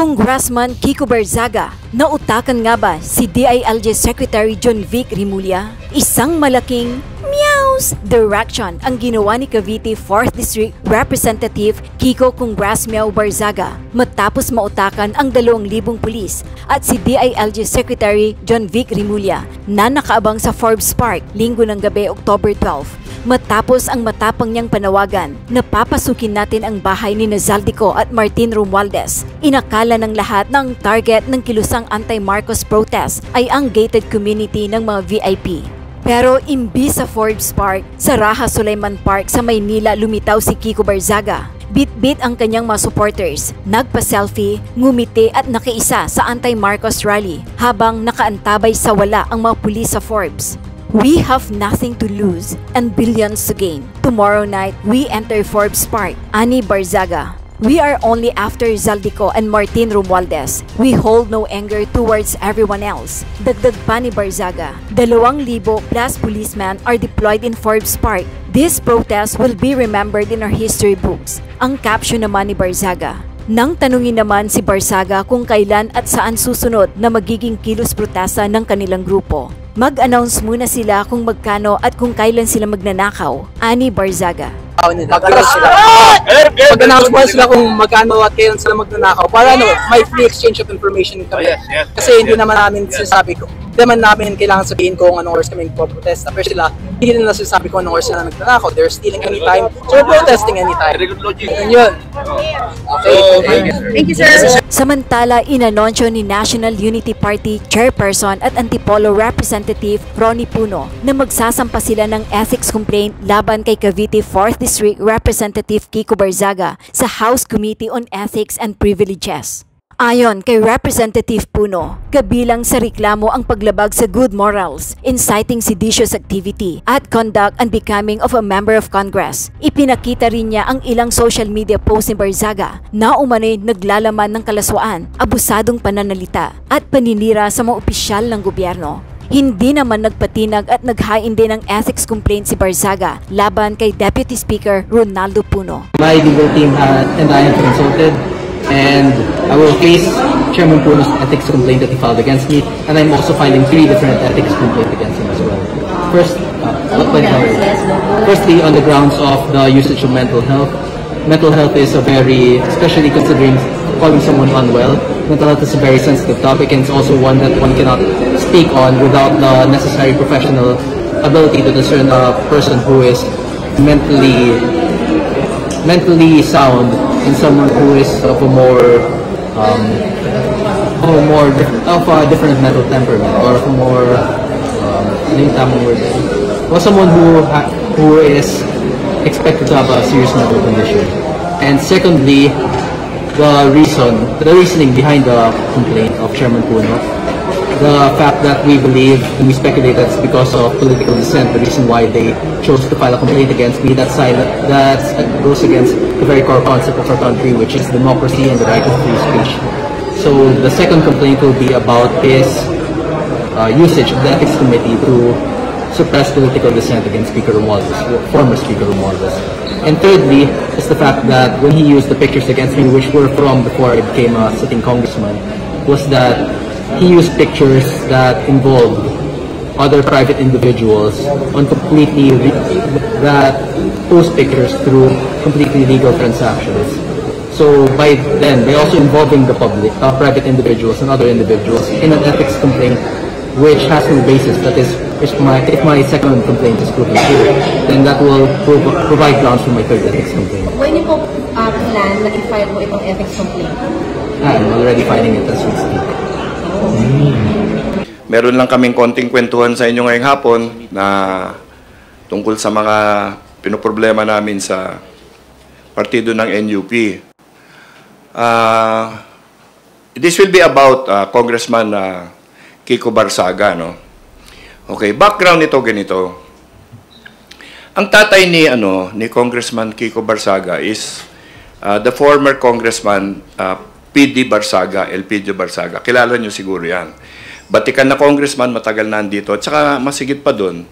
Congressman Kiko Barzaga, nautakan nga ba si DILG Secretary John Vic Rimulya? Isang malaking meows direction ang ginawa ni Cavite 4th District Representative Kiko Congressmeow Barzaga matapos mautakan ang 2,000 pulis at si DILG Secretary John Vic Rimulya na nakaabang sa Forbes Park linggo ng gabi October 12. Matapos ang matapang niyang panawagan, napapasukin natin ang bahay ni Zaldico at Martin Romualdez. Inakala ng lahat ng target ng kilusang anti-Marcos protest ay ang gated community ng mga VIP. Pero imbis sa Forbes Park, sa Raha Sulaiman Park sa Maynila lumitaw si Kiko Barzaga. Bit-bit ang kanyang mga supporters, nagpa-selfie, ngumiti at nakiisa sa anti-Marcos rally habang nakaantabay sa wala ang mga pulis sa Forbes. We have nothing to lose and billions to gain. Tomorrow night, we enter Forbes Park. Ani Barzaga. We are only after Zaldico and Martin Romualdez. We hold no anger towards everyone else. Dagdag pa ni Barzaga, 2,000 plus policemen are deployed in Forbes Park. This protest will be remembered in our history books. Ang caption naman ni Barzaga. Nang tanungin naman si Barzaga kung kailan at saan susunod na magiging kilos protesta ng kanilang grupo. Mag-announce muna sila kung magkano at kung kailan sila magnanakaw. Ani Barzaga. Mag-announce mo sila kung magkano at kailan sila magnanakaw para may free exchange of information kami. Kasi hindi naman namin sinasabi ko. Hindi naman namin kailangan sabihin kung anong oras kami magpo-protesta. Pero sila, hindi nila sinasabi kung anong oras sila nagnanakaw. They're stealing anytime. So we're protesting anytime. Yun. Okay. Thank you, sir. Samantala, inanunsyo ni National Unity Party Chairperson at Antipolo Representative Ronnie Puno na magsasampa sila ng ethics complaint laban kay Cavite 4th District Representative Kiko Barzaga sa House Committee on Ethics and Privileges. Ayon kay Representative Puno, kabilang sa reklamo ang paglabag sa good morals, inciting seditious activity, at conduct unbecoming of a member of Congress. Ipinakita rin niya ang ilang social media posts ni Barzaga na umano'y naglalaman ng kalaswaan, abusadong pananalita, at paninira sa mga opisyal ng gobyerno. Hindi naman nagpatinag at naghain din ng ethics complaint si Barzaga laban kay Deputy Speaker Ronaldo Puno. My legal team and I have consulted, and I will face Chairman Puno's ethics complaint that he filed against me, and I'm also filing 3 different ethics complaints against him as well. Firstly, on the grounds of the usage of mental health. Mental health is especially considering calling someone unwell, mental health is a very sensitive topic, and it's also one that one cannot speak on without the necessary professional ability to discern a person who is mentally sound and someone who is of a different mental temperament, or of a more someone who is expected to have a serious mental condition. And secondly, the reasoning behind the complaint of Chairman Puno, the fact that we believe and we speculate that's because of political dissent, the reason why they chose to file a complaint against me, that goes against the very core concept of our country, which is democracy and the right of free speech. So the second complaint will be about his usage of the Ethics Committee to suppress political dissent against former Speaker Romualdez. And thirdly, is the fact that when he used the pictures against me, which were from before I became a sitting congressman, was that he used pictures that involved other private individuals that post pictures through completely legal transactions. So by then, they also involving the public, private individuals and other individuals in an ethics complaint which has no basis. That is, if my second complaint is proven true, then that will provide grounds for my third ethics complaint. When you po plan na i-file mo itong ethics complaint? I'm already filing it as we speak. Meron lang kaming konting kwentuhan sa inyo ngayong hapon na tungkol sa mga pinoproblema namin sa partido ng NUP. This will be about Congressman Kiko Barzaga, no? Okay, background nito ganito. Ang tatay ni Congressman Kiko Barzaga is the former Congressman PD Barzaga, Elpidio Barzaga. Kilala niyo siguro 'yan. Batikan na congressman, matagal na andito. At saka masigit pa doon,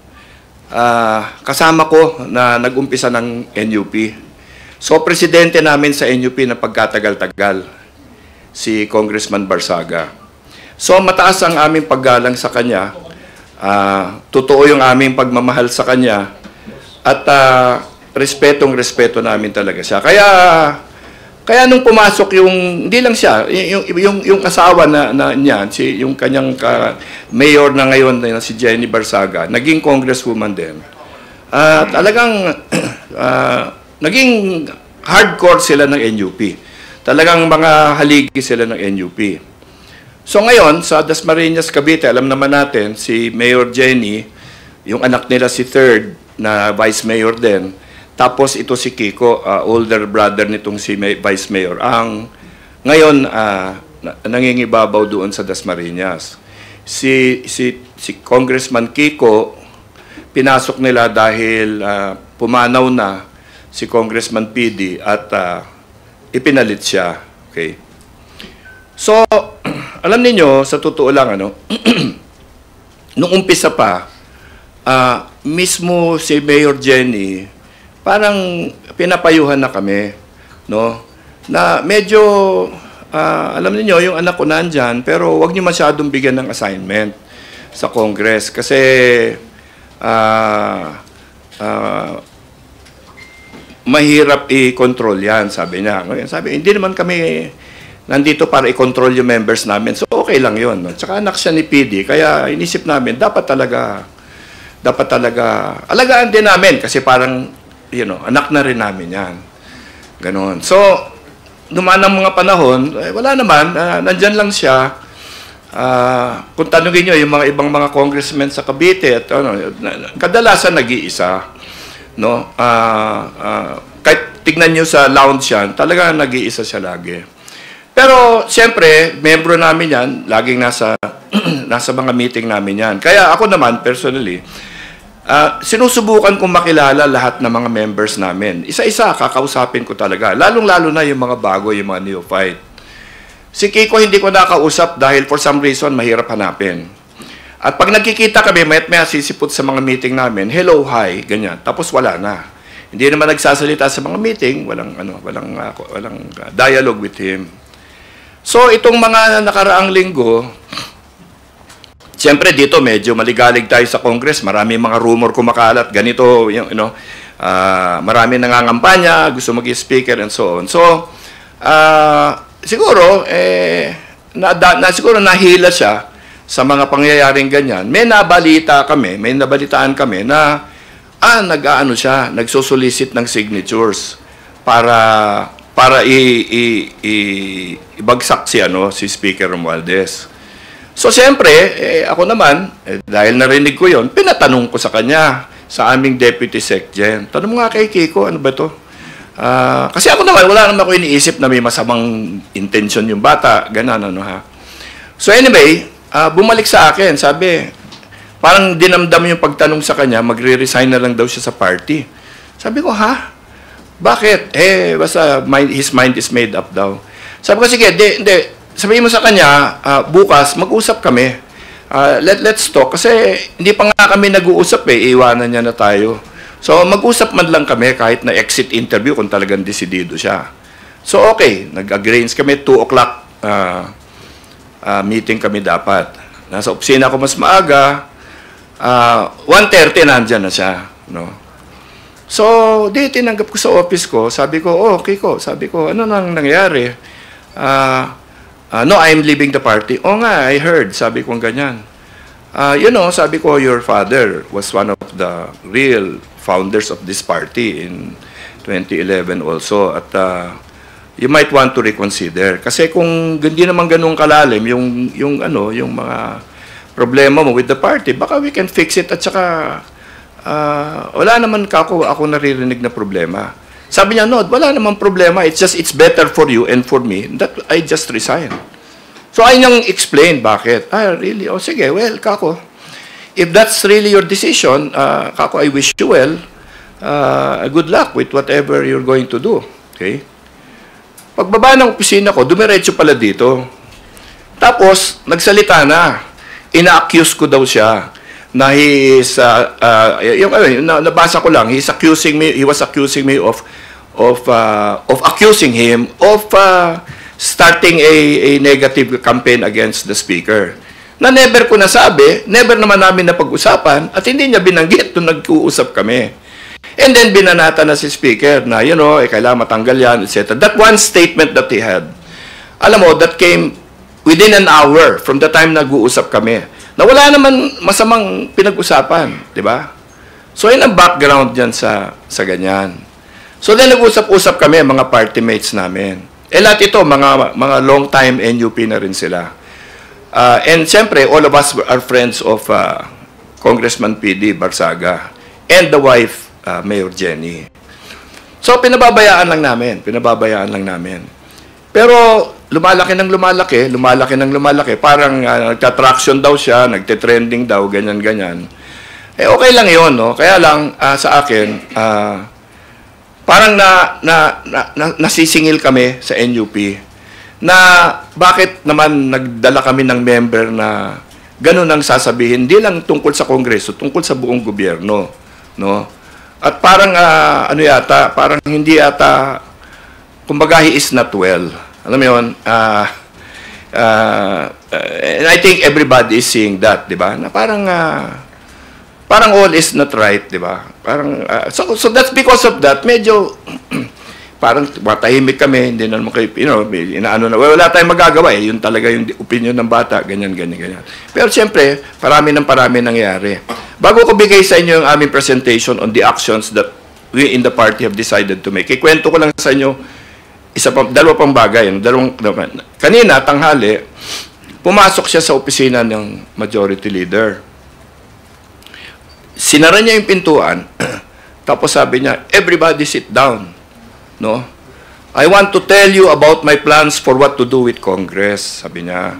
kasama ko na nag-umpisa ng NUP. So, presidente namin sa NUP na pagkatagal-tagal. si Congressman Barsaga. So mataas ang aming paggalang sa kanya, totoo yung aming pagmamahal sa kanya, at respetong-respeto namin talaga siya. Kaya nung pumasok yung, hindi lang siya, yung asawa na niya, yung kanyang mayor na ngayon na si Jenny Barsaga, naging congresswoman din. Talagang naging hardcore sila ng NUP. Talagang mga haligi sila ng NUP. So ngayon, sa Dasmariñas, Cavite, alam naman natin, si Mayor Jenny, yung anak nila si Third, na Vice Mayor din. Tapos ito si Kiko, older brother nitong si Vice Mayor. Ngayon, nangingibabaw doon sa Dasmariñas. Si Congressman Kiko, pinasok nila dahil pumanaw na si Congressman PD at ipinalit siya. Okay. So, alam niyo sa totoo lang, nung umpisa pa, mismo si Mayor Jenny, parang pinapayuhan na kami, no? Na medyo, alam niyo yung anak ko nandyan, pero wag niyo masyadong bigyan ng assignment sa Congress kasi mahirap i-control yan, sabi niya. Sabi, hindi naman kami nandito para i-control yung members namin. So, okay lang yun. No? Tsaka anak siya ni PD, kaya inisip namin, dapat talaga, alagaan din namin kasi parang, anak na rin namin yan. Ganon. So, dumaan ang mga panahon, wala naman, nandyan lang siya. Kung tanungin nyo, yung mga ibang mga congressmen sa Cavite, at, kadalasan nag-iisa. No? Kahit tignan nyo sa lounge yan, talaga nag-iisa siya lagi. Pero, siyempre, membro namin yan, laging nasa mga meeting namin yan. Kaya ako naman, personally, sinusubukan kong makilala lahat ng mga members namin. Isa-isa, kakausapin ko talaga. Lalong-lalo na yung mga bago, yung mga neophyte. Si Kiko hindi ko nakausap dahil for some reason, mahirap hanapin. At pag nagkikita kami, may sisipot sa mga meeting namin, hello, hi, ganyan. Tapos wala na. Hindi naman nagsasalita sa mga meeting, walang dialogue with him. So, itong mga nakaraang linggo, siyempre dito medyo maligalig tayo sa Congress, marami mga rumor kumakalat, ganito, marami nangangampanya, gusto mag-speaker and so on. So, siguro, siguro nahila siya sa mga pangyayaring ganyan. May nabalitaan kami na nagsosolicit ng signatures para ibagsak si Speaker Romualdez. So, siyempre, ako naman, dahil narinig ko yon, pinatanong ko sa kanya, sa aming Deputy Secgen. Tanong mo nga kay Kiko, ano ba to? Kasi ako naman, wala naman ako iniisip na may masamang intention yung bata, ganon, ha? So, anyway, bumalik sa akin, sabi, parang dinamdam yung pagtanong sa kanya, magre-resign na lang daw siya sa party. Sabi ko, ha? Bakit? Basta his mind is made up daw. Sabi ko, sige, hindi. Sabihin mo sa kanya, bukas, mag-usap kami. Let's talk. Kasi hindi pa nga kami nag-uusap iiwanan niya na tayo. So, mag-usap man lang kami kahit na exit interview kung talagang desidido siya. So, okay. Nag-arrange kami, 2 o'clock meeting kami dapat. Nasa opisina ko mas maaga, 1:30 nandyan na siya. No? So, tinanggap ko sa office ko. Sabi ko, Kiko, ano nang nangyari? No, I'm leaving the party. Nga, I heard. Sabi ko ganyan. Sabi ko, your father was one of the real founders of this party in 2011 also. At you might want to reconsider. Kasi kung hindi naman ganun kalalim, yung mga problema mo with the party, baka we can fix it at saka wala naman ako naririnig na problema. Sabi niya, no, wala naman problema. It's better for you and for me that I just resign. So, ayun niyang explain bakit. Really? Sige, well, Kako, if that's really your decision, Kako, I wish you well. Good luck with whatever you're going to do. Okay? Pagbaba ng opisina ko, dumiretso pala dito. Tapos, nagsalita na. Ina-accuse ko daw siya na he is nabasa ko lang, he was accusing me of accusing him of starting a negative campaign against the Speaker. Na never ko nasabi, never naman namin napag-usapan, at hindi niya binanggit nung nag-uusap kami. And then binanata na si Speaker na, kailangan matanggal yan, etc. That one statement that he had, alam mo, that came within an hour from the time nag-uusap kami, na wala naman masamang pinag-usapan, di ba? So, yun ang background dyan sa ganyan. So, then nag-usap-usap kami, mga party mates namin. Lahat ito, mga long-time NUP na rin sila. And siyempre, all of us are friends of Congressman PD Barzaga and the wife, Mayor Jenny. So, pinababayaan lang namin. Pero, lumalaki ng lumalaki. Parang nagtatraction daw siya, nagte-trending daw, ganyan-ganyan. Okay lang yun, no? Kaya lang, sa akin, parang nasisingil kami sa NUP na bakit naman nagdala kami ng member na ganun ang sasabihin, hindi lang tungkol sa Kongreso, tungkol sa buong gobyerno, no? At parang, parang hindi yata, kumbaga, he is not well. Alam mo yun, and I think everybody is seeing that, di ba? Na parang all is not right, di ba? Parang, so that's because of that, medyo, parang matahimik kami, hindi na naman kayo, wala tayong magagawa eh, yun talaga yung opinion ng bata, ganyan. Pero siyempre, parami nangyayari. Bago ko bigay sa inyo yung aming presentation on the actions that we in the party have decided to make, ikwento ko lang sa inyo, dalawa pang bagay. Kanina, tanghali, pumasok siya sa opisina ng majority leader. Sinara niya yung pintuan, tapos sabi niya, everybody sit down. No? I want to tell you about my plans for what to do with Congress, sabi niya.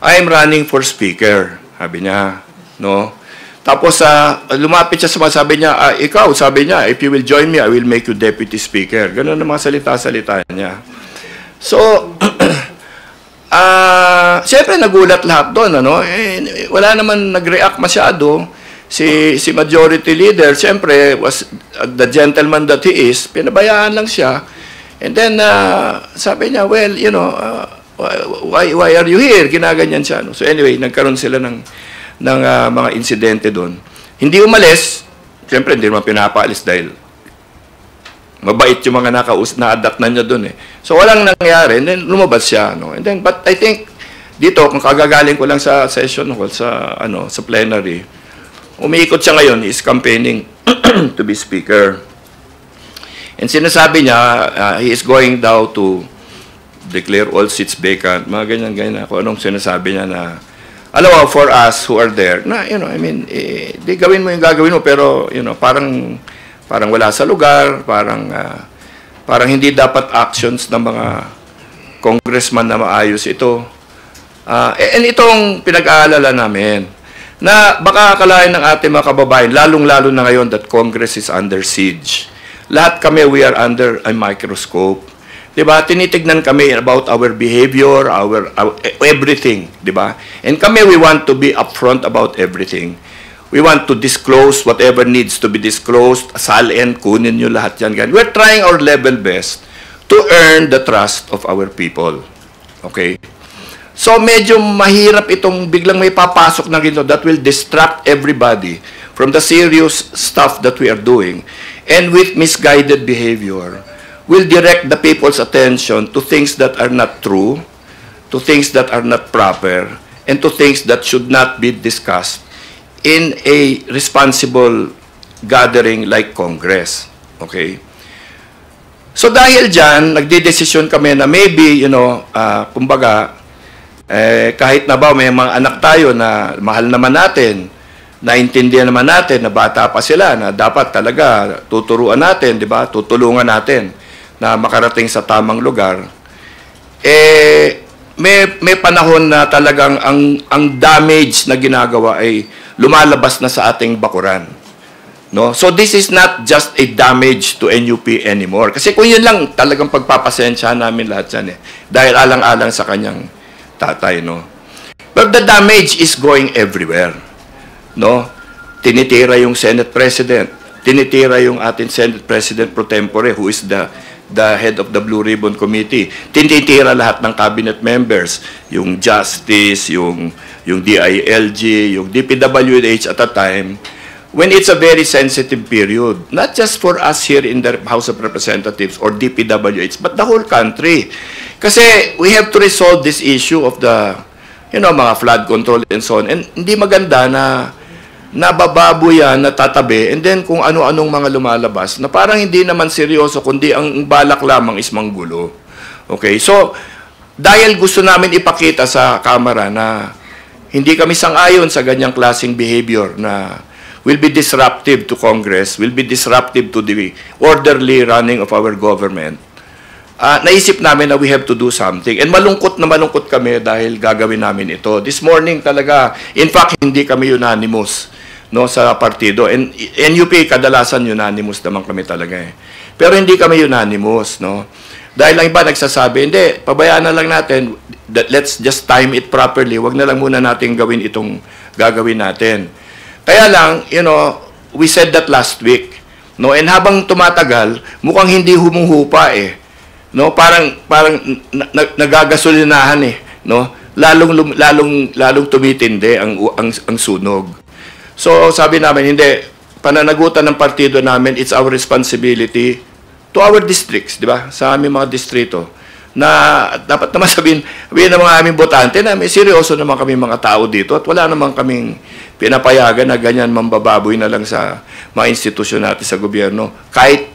I am running for speaker, sabi niya. No? Tapos lumapit siya sa sabi niya, ikaw, sabi niya, if you will join me, I will make you deputy speaker. Ganun ang mga salita-salita niya. So, siyempre nagulat lahat doon, wala naman nag-react masyado. Si majority leader, siyempre, was the gentleman that he is, pinabayaan lang siya. And then, sabi niya, well, why are you here? Ginaganyan siya. So anyway, nagkaroon sila ng mga insidente doon. Hindi umalis, siyempre, hindi naman pinapaalis dahil mabait yung mga na-adapt na niya doon eh. So walang nangyari, and then lumabas siya. And then, but I think, dito, kung kagagaling ko lang sa session hall, sa plenary, umiikot siya ngayon, is campaigning to be speaker. And sinasabi niya, he is going daw to declare all seats vacant, mga ganyan-ganyan. Kung anong sinasabi niya na, alam mo, for us who are there, na, di gawin mo yung gagawin mo, pero, parang wala sa lugar, parang hindi dapat actions ng mga congressman na maayos ito. And itong pinag-aalala namin, na baka akalain ng ating mga kababayan, lalong-lalo na ngayon that Congress is under siege. Lahat kami, we are under a microscope. Diba? Tinitignan kami about our behavior, our everything. Diba? And kami, we want to be upfront about everything. We want to disclose whatever needs to be disclosed. Salin, kunin nyo lahat yan. We're trying our level best to earn the trust of our people. Okay? So, medyo mahirap itong biglang may papasok na gito that will distract everybody from the serious stuff that we are doing. And with misguided behavior, will direct the people's attention to things that are not true, to things that are not proper, and to things that should not be discussed in a responsible gathering like Congress. Okay? So dahil dyan, nagdidesisyon kami na maybe, kumbaga, kahit na ba may mga anak tayo na mahal naman natin, naintindihan naman natin na bata pa sila, na dapat talaga tuturuan natin, di ba? Tutulungan natin na makarating sa tamang lugar. May panahon na talagang ang damage na ginagawa ay lumalabas na sa ating bakuran. No? So this is not just a damage to NUP anymore. Kasi kung yun lang, talagang pagpapasensya namin lahat yan eh. Dahil alang-alang sa kanyang tatay, no? But the damage is going everywhere. No? Tinitira yung Senate President. Tinitira yung ating Senate President pro tempore, who is the the head of the Blue Ribbon Committee. Tinitira lahat ng cabinet members, yung Justice, yung DILG, yung DPWH at a time, when it's a very sensitive period, not just for us here in the House of Representatives or DPWH, but the whole country. Kasi we have to resolve this issue of the, mga flood control and so on. And hindi maganda na nabababo yan, natatabi, and then kung ano-anong mga lumalabas, na parang hindi naman seryoso, kundi ang balak lamang is manggulo. Okay? So, dahil gusto namin ipakita sa Kamara na hindi kami sang-ayon sa ganyang klaseng behavior na will be disruptive to Congress, will be disruptive to the orderly running of our government, naisip namin na we have to do something. And malungkot na malungkot kami dahil gagawin namin ito. This morning talaga, in fact, hindi kami unanimous sa partido. And NUP, kadalasan unanimous naman kami talaga eh. Pero hindi kami unanimous, Dahil lang iba nagsasabi, hindi, pabayaan na lang natin, let's just time it properly, wag na lang muna natin gawin itong gagawin natin. Kaya lang, we said that last week, and habang tumatagal, mukhang hindi humuhupa eh. Parang nagagasolinahan eh, Lalong tumitindi ang sunog. So, sabi namin, hindi, pananagutan ng partido namin, it's our responsibility to our districts, di ba? Sa aming mga distrito, na dapat naman sabihin ng mga aming botante na may seryoso naman kami mga tao dito at wala naman kaming pinapayagan na ganyan mambababoy na lang sa mga institusyon natin sa gobyerno, kahit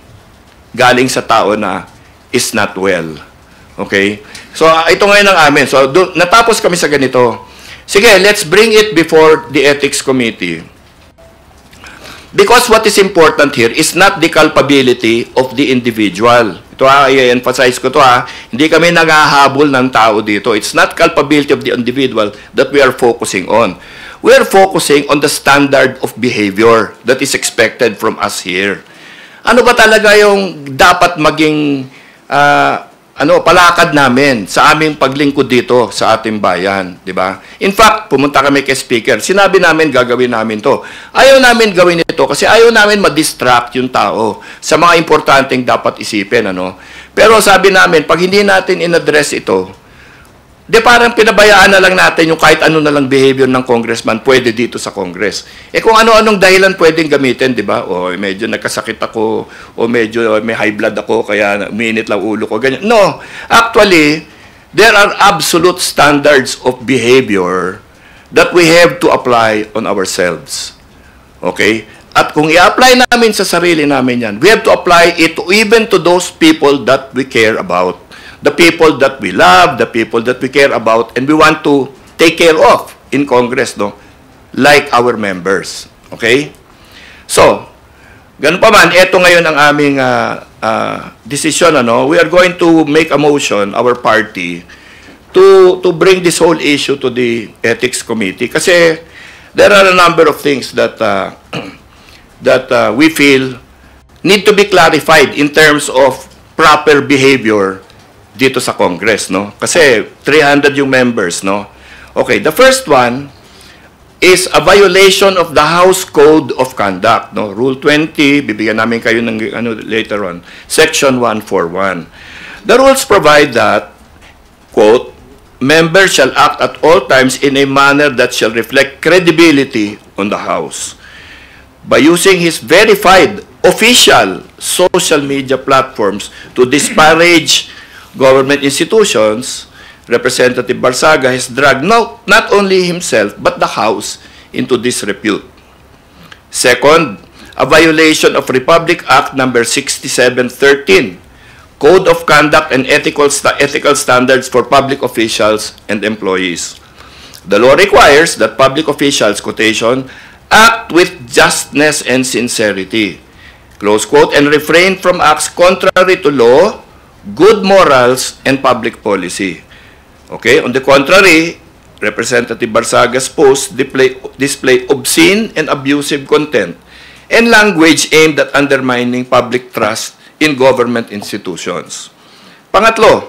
galing sa tao na is not well. Okay? So, ito ngayon ang amin. So, natapos kami sa ganito. Sige, let's bring it before the Ethics Committee. Because what is important here is not the culpability of the individual. Ito i-emphasize ko to Hindi kami naghahabol ng tao dito. It's not culpability of the individual that we are focusing on. We are focusing on the standard of behavior that is expected from us here. Ano ba talaga yung dapat maging palakad namin sa aming paglingkod dito sa ating bayan, di ba? In fact, pumunta kami kay Speaker, sinabi namin gagawin namin to. Ayaw namin gawin ito kasi ayaw namin ma-distract yung tao sa mga importanteng dapat isipin, Pero sabi namin, pag hindi natin in-address ito, parang pinabayaan na lang natin yung kahit ano na lang behavior ng congressman pwede dito sa Congress. Kung ano-anong dahilan pwedeng gamitin, di ba? O medyo nagkasakit ako, o medyo may high blood ako, kaya uminit lang ulo ko, ganyan. No, actually, there are absolute standards of behavior that we have to apply on ourselves. Okay? At kung i-apply namin sa sarili namin yan, we have to apply it even to those people that we care about. The people that we love, the people that we care about, and we want to take care of in Congress, like our members. Okay? So, ganun pa man, ito ngayon ang aming decision, We are going to make a motion, our party, to bring this whole issue to the Ethics Committee. Kasi there are a number of things that we feel need to be clarified in terms of proper behavior dito sa Congress, Kasi 300 yung members, Okay, the first one is a violation of the House Code of Conduct, Rule 20, bibigyan namin kayo ng later on, Section 141. The rules provide that, quote, members shall act at all times in a manner that shall reflect credibility on the House. By using his verified official social media platforms to disparage government institutions, Representative Barsaga has dragged not only himself but the House into disrepute. Second, a violation of Republic Act No. 6713, Code of Conduct and Ethical Standards for Public Officials and Employees. The law requires that public officials, quotation, act with justness and sincerity, close quote, and refrain from acts contrary to law, good morals, and public policy. Okay? On the contrary, Representative Barsaga's posts display obscene and abusive content and language aimed at undermining public trust in government institutions. Pangatlo,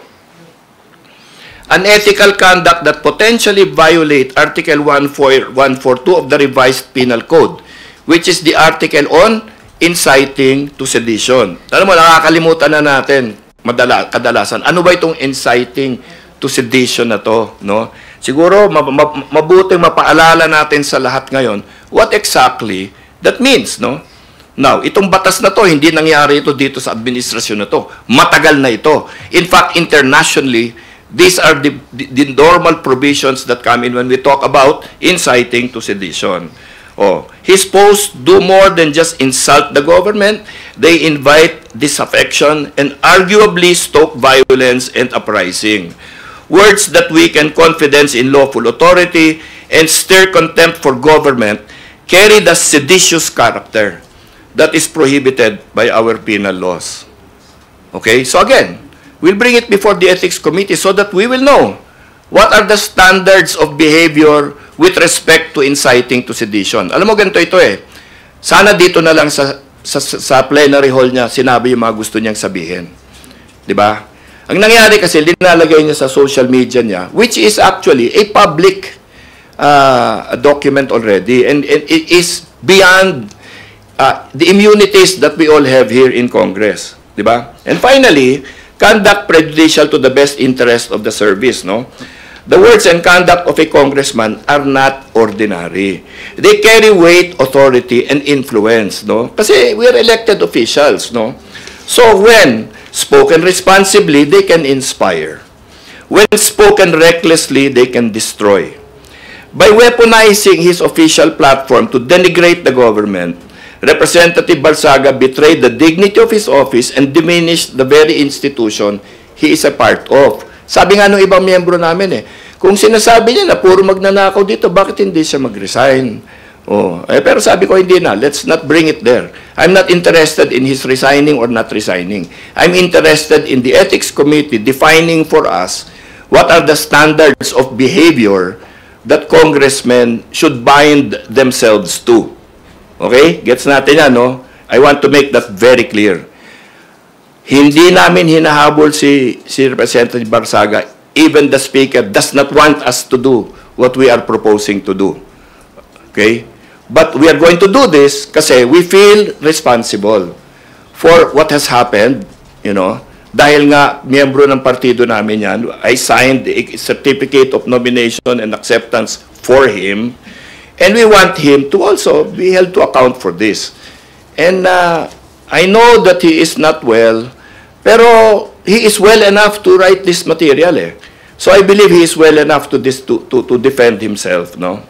unethical conduct that potentially violate Article 142 of the Revised Penal Code, which is the article on inciting to sedition. Alam mo, nakakalimutan na natin kadalasan. Ano ba itong inciting to sedition na to, no? Siguro mabuting mapaalala natin sa lahat ngayon what exactly that means, no? Now, itong batas na to, hindi nangyari ito dito sa administrasyon na to. Matagal na ito. In fact, internationally, these are the normal provisions that come in when we talk about inciting to sedition. Oh, his posts do more than just insult the government. They invite disaffection and arguably stoke violence and uprising. Words that weaken confidence in lawful authority and stir contempt for government carry the seditious character that is prohibited by our penal laws. Okay? So again, we'll bring it before the Ethics Committee so that we will know what are the standards of behavior with respect to inciting to sedition. Alam mo, ganito ito eh. Sana dito na lang sa plenary hall niya, sinabi yung mga gusto niyang sabihin. Diba? Ang nangyari kasi, linalagay niya sa social media niya, which is actually a public document already. And it is beyond the immunities that we all have here in Congress. Diba? And finally, conduct prejudicial to the best interest of the service, no? The words and conduct of a congressman are not ordinary. They carry weight, authority, and influence, no? Kasi we are elected officials, no? So when spoken responsibly, they can inspire. When spoken recklessly, they can destroy. By weaponizing his official platform to denigrate the government, Representative Barzaga betrayed the dignity of his office and diminished the very institution he is a part of. Sabi nga ng ibang miyembro namin kung sinasabi niya na puro magnanakaw dito, bakit hindi siya mag-resign? Pero sabi ko, hindi na. Let's not bring it there. I'm not interested in his resigning or not resigning. I'm interested in the Ethics Committee defining for us what are the standards of behavior that congressmen should bind themselves to. Okay? Gets natin yan, no? I want to make that very clear. Hindi namin hinahabol si Representative Barzaga. Even the Speaker does not want us to do what we are proposing to do. Okay? But we are going to do this kasi we feel responsible for what has happened, you know. Dahil nga, miyembro ng partido namin yan, I signed a certificate of nomination and acceptance for him. And we want him to also be held to account for this. And I know that he is not well, pero he is well enough to write this material. So I believe he is well enough to defend himself. No?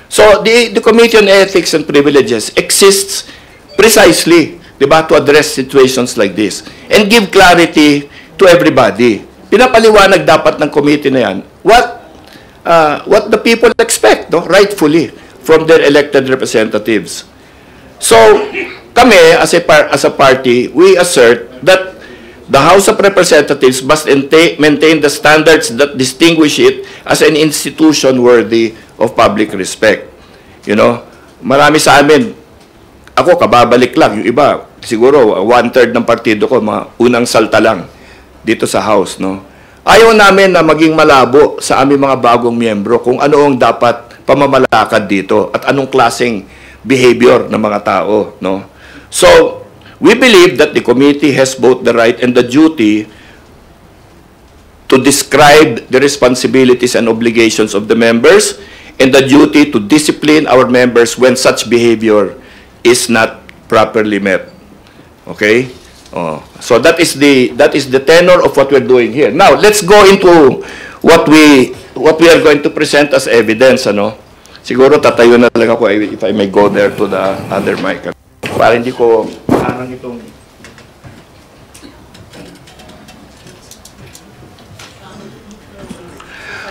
So the Committee on Ethics and Privileges exists precisely, diba, to address situations like this and give clarity to everybody. Pinapaliwanag dapat ng committee na yan what the people expect, no? Rightfully, from their elected representatives. So, kami, as a party, we assert that the House of Representatives must maintain the standards that distinguish it as an institution worthy of public respect. You know, marami sa amin, ako, kababalik lang. Yung iba, siguro, 1/3 ng partido ko, mga unang salta lang dito sa House, no? Ayaw namin na maging malabo sa aming mga bagong miyembro kung ano ang dapat pamamalakad dito at anong klaseng behavior ng mga tao, no? So, we believe that the committee has both the right and the duty to describe the responsibilities and obligations of the members and the duty to discipline our members when such behavior is not properly met. Okay? So that is the tenor of what we're doing here. Now, let's go into what we are going to present as evidence, ano? Siguro tatayo na lang ako if I may go there to the other mic. Para hindi ko parang itong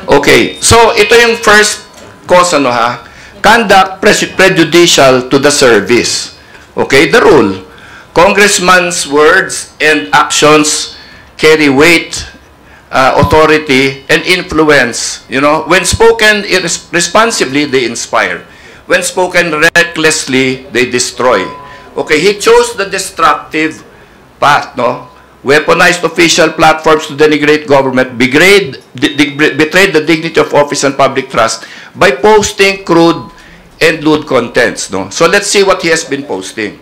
Okay, so ito yung first cause, ano ha? Conduct prejudicial to the service. Okay, the rule. Congressman's words and actions carry weight, authority, and influence. You know, when spoken irresponsibly, they inspire. When spoken recklessly, they destroy. Okay, he chose the destructive path, no? Weaponized official platforms to denigrate government, betrayed the dignity of office and public trust by posting crude and lewd contents, no? So let's see what he has been posting.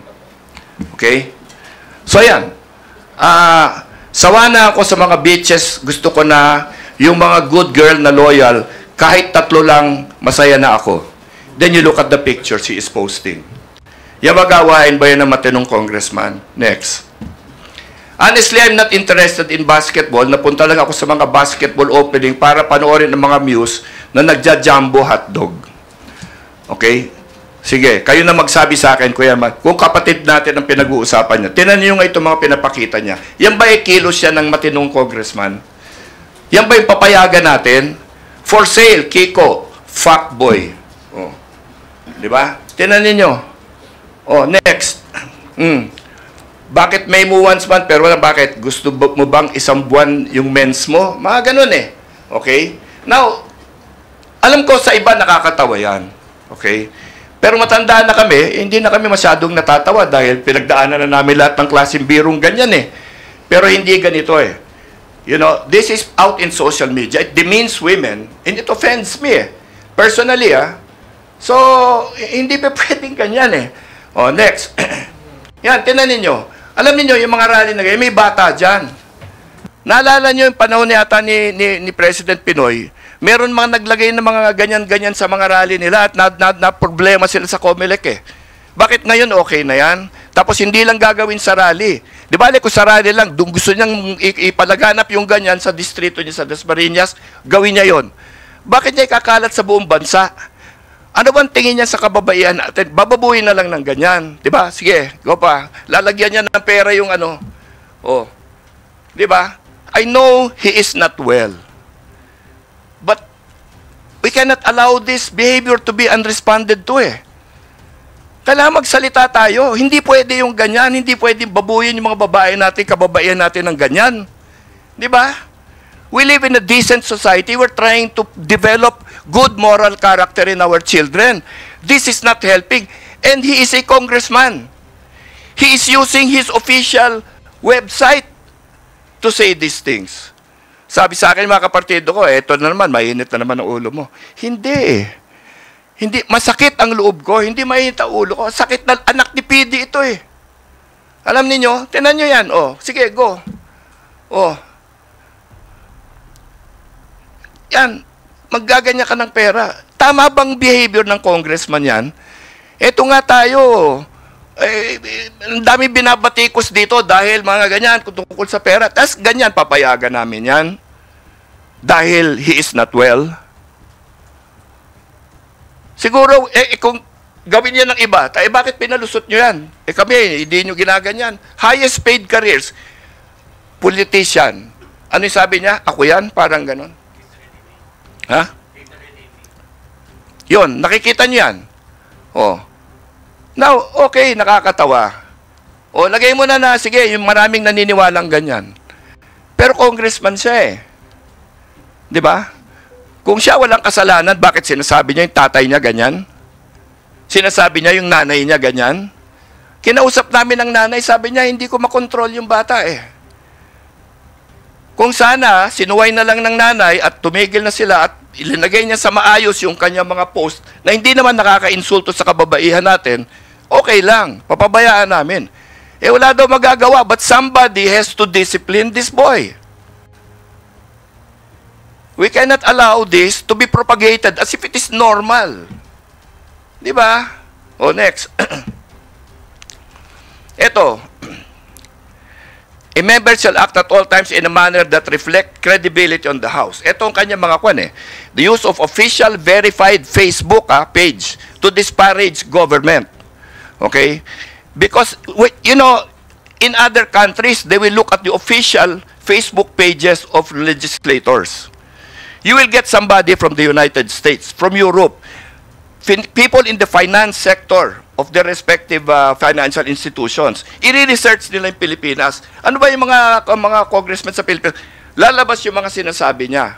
Okay? So ayan. Sawa na ako sa mga beaches, gusto ko na yung mga good girl na loyal, kahit 3 lang, masaya na ako. Then you look at the picture she is posting. Yung magawain ba yan ng matinong congressman? Next. Honestly, I'm not interested in basketball. Napunta lang ako sa mga basketball opening para panoorin ng mga muse na nagja-jumbo hotdog. Okay? Sige, kayo na magsabi sa akin, Kuya Man, kung kapatid natin ang pinag-uusapan niya. Tinan niyo nga itong mga pinapakita niya. Yan ba kilos siya ng matinong congressman? Yan ba yung papayagan natin? For sale, Kiko, fuckboy. Oh. Di ba? Tinan ninyo. Oh, next. Bakit may mo once month, pero bakit? Gusto mo bang 1 buwan yung mens mo? Mga ganun eh. Okay? Now, alam ko sa iba nakakatawa yan. Okay? Pero matanda na kami, hindi na kami masyadong natatawa dahil pinagdaanan na namin lahat ng klaseng birong ganyan eh. Pero hindi ganito eh. You know, this is out in social media. It demeans women and it offends me eh. Personally So, hindi pa pwedeng ganyan eh. Oh, next. Yan, tinan ninyo. Alam niyo yung mga rally na ganyan, may bata dyan. Naalala niyo yung panahon yata ni President Pinoy, meron mga naglagay ng mga ganyan-ganyan sa mga rally nila at na problema sila sa COMELEC eh. Bakit ngayon okay na yan? Tapos hindi lang gagawin sa rally. Di ba, kung sa rally lang, doon gusto niyang ipalaganap yung ganyan sa distrito niya sa Dasmariñas, gawin niya yon. Bakit niya ikakalat sa buong bansa? Ano bang tingin niya sa kababaihan natin? Bababuhin na lang ng ganyan. Di ba? Sige, go pa. Lalagyan niya ng pera yung ano. Oh. Di ba? I know he is not well. But we cannot allow this behavior to be unresponded to eh. Kailangan magsalita tayo. Hindi pwede yung ganyan. Hindi pwede babuyin yung mga babae natin, kababaihan natin ng ganyan. Di ba? We live in a decent society. We're trying to develop good moral character in our children. This is not helping. And he is a congressman. He is using his official website to say these things. Sabi sa akin mga kapartido ko, eto na naman, mainit na naman ang ulo mo. Hindi. Hindi, masakit ang loob ko. Hindi mainit ang ulo ko. Sakit na anak ni PD ito eh. Alam niyo, tinan niyo yan. Oh, sige, go. Oh. Yan, maggaganya ka ng pera. Tama bang behavior ng congressman yan? Eto nga tayo, ang dami binabatikos dito dahil mga ganyan, tungkol sa pera. Tapos ganyan, papayagan namin yan. Dahil he is not well. Siguro, kung gawin yan ng iba, bakit pinalusot nyo yan? Kami, hindi nyo ginaganyan. Highest paid careers, politician. Ano yung sabi niya? Ako yan? Parang ganon. Ha? Yun, nakikita nyo yan. Oh. Now, okay, nakakatawa. O, lagay mo na sige, yung maraming naniniwalang ganyan. Pero congressman siya eh. Di ba? Kung siya walang kasalanan, bakit sinasabi niya yung tatay niya ganyan? Sinasabi niya yung nanay niya ganyan? Kinausap namin ng nanay, sabi niya, hindi ko makontrol yung bata eh. Kung sana, sinuway na lang ng nanay at tumigil na sila at ilinagay niya sa maayos yung kanyang mga post na hindi naman nakaka-insulto sa kababaihan natin, okay lang, papabayaan namin. Wala daw magagawa, but somebody has to discipline this boy. We cannot allow this to be propagated as if it is normal. Di ba? O, next. Ito. A member shall act at all times in a manner that reflect credibility on the House. Ito ang kanyang mga kwan eh. The use of official verified Facebook page to disparage government. Okay? Because, you know, in other countries, they will look at the official Facebook pages of legislators. You will get somebody from the United States, from Europe, people in the finance sector of their respective financial institutions. I-research nila yung Pilipinas. Ano ba yung mga congressmen sa Pilipinas? Lalabas yung mga sinasabi niya.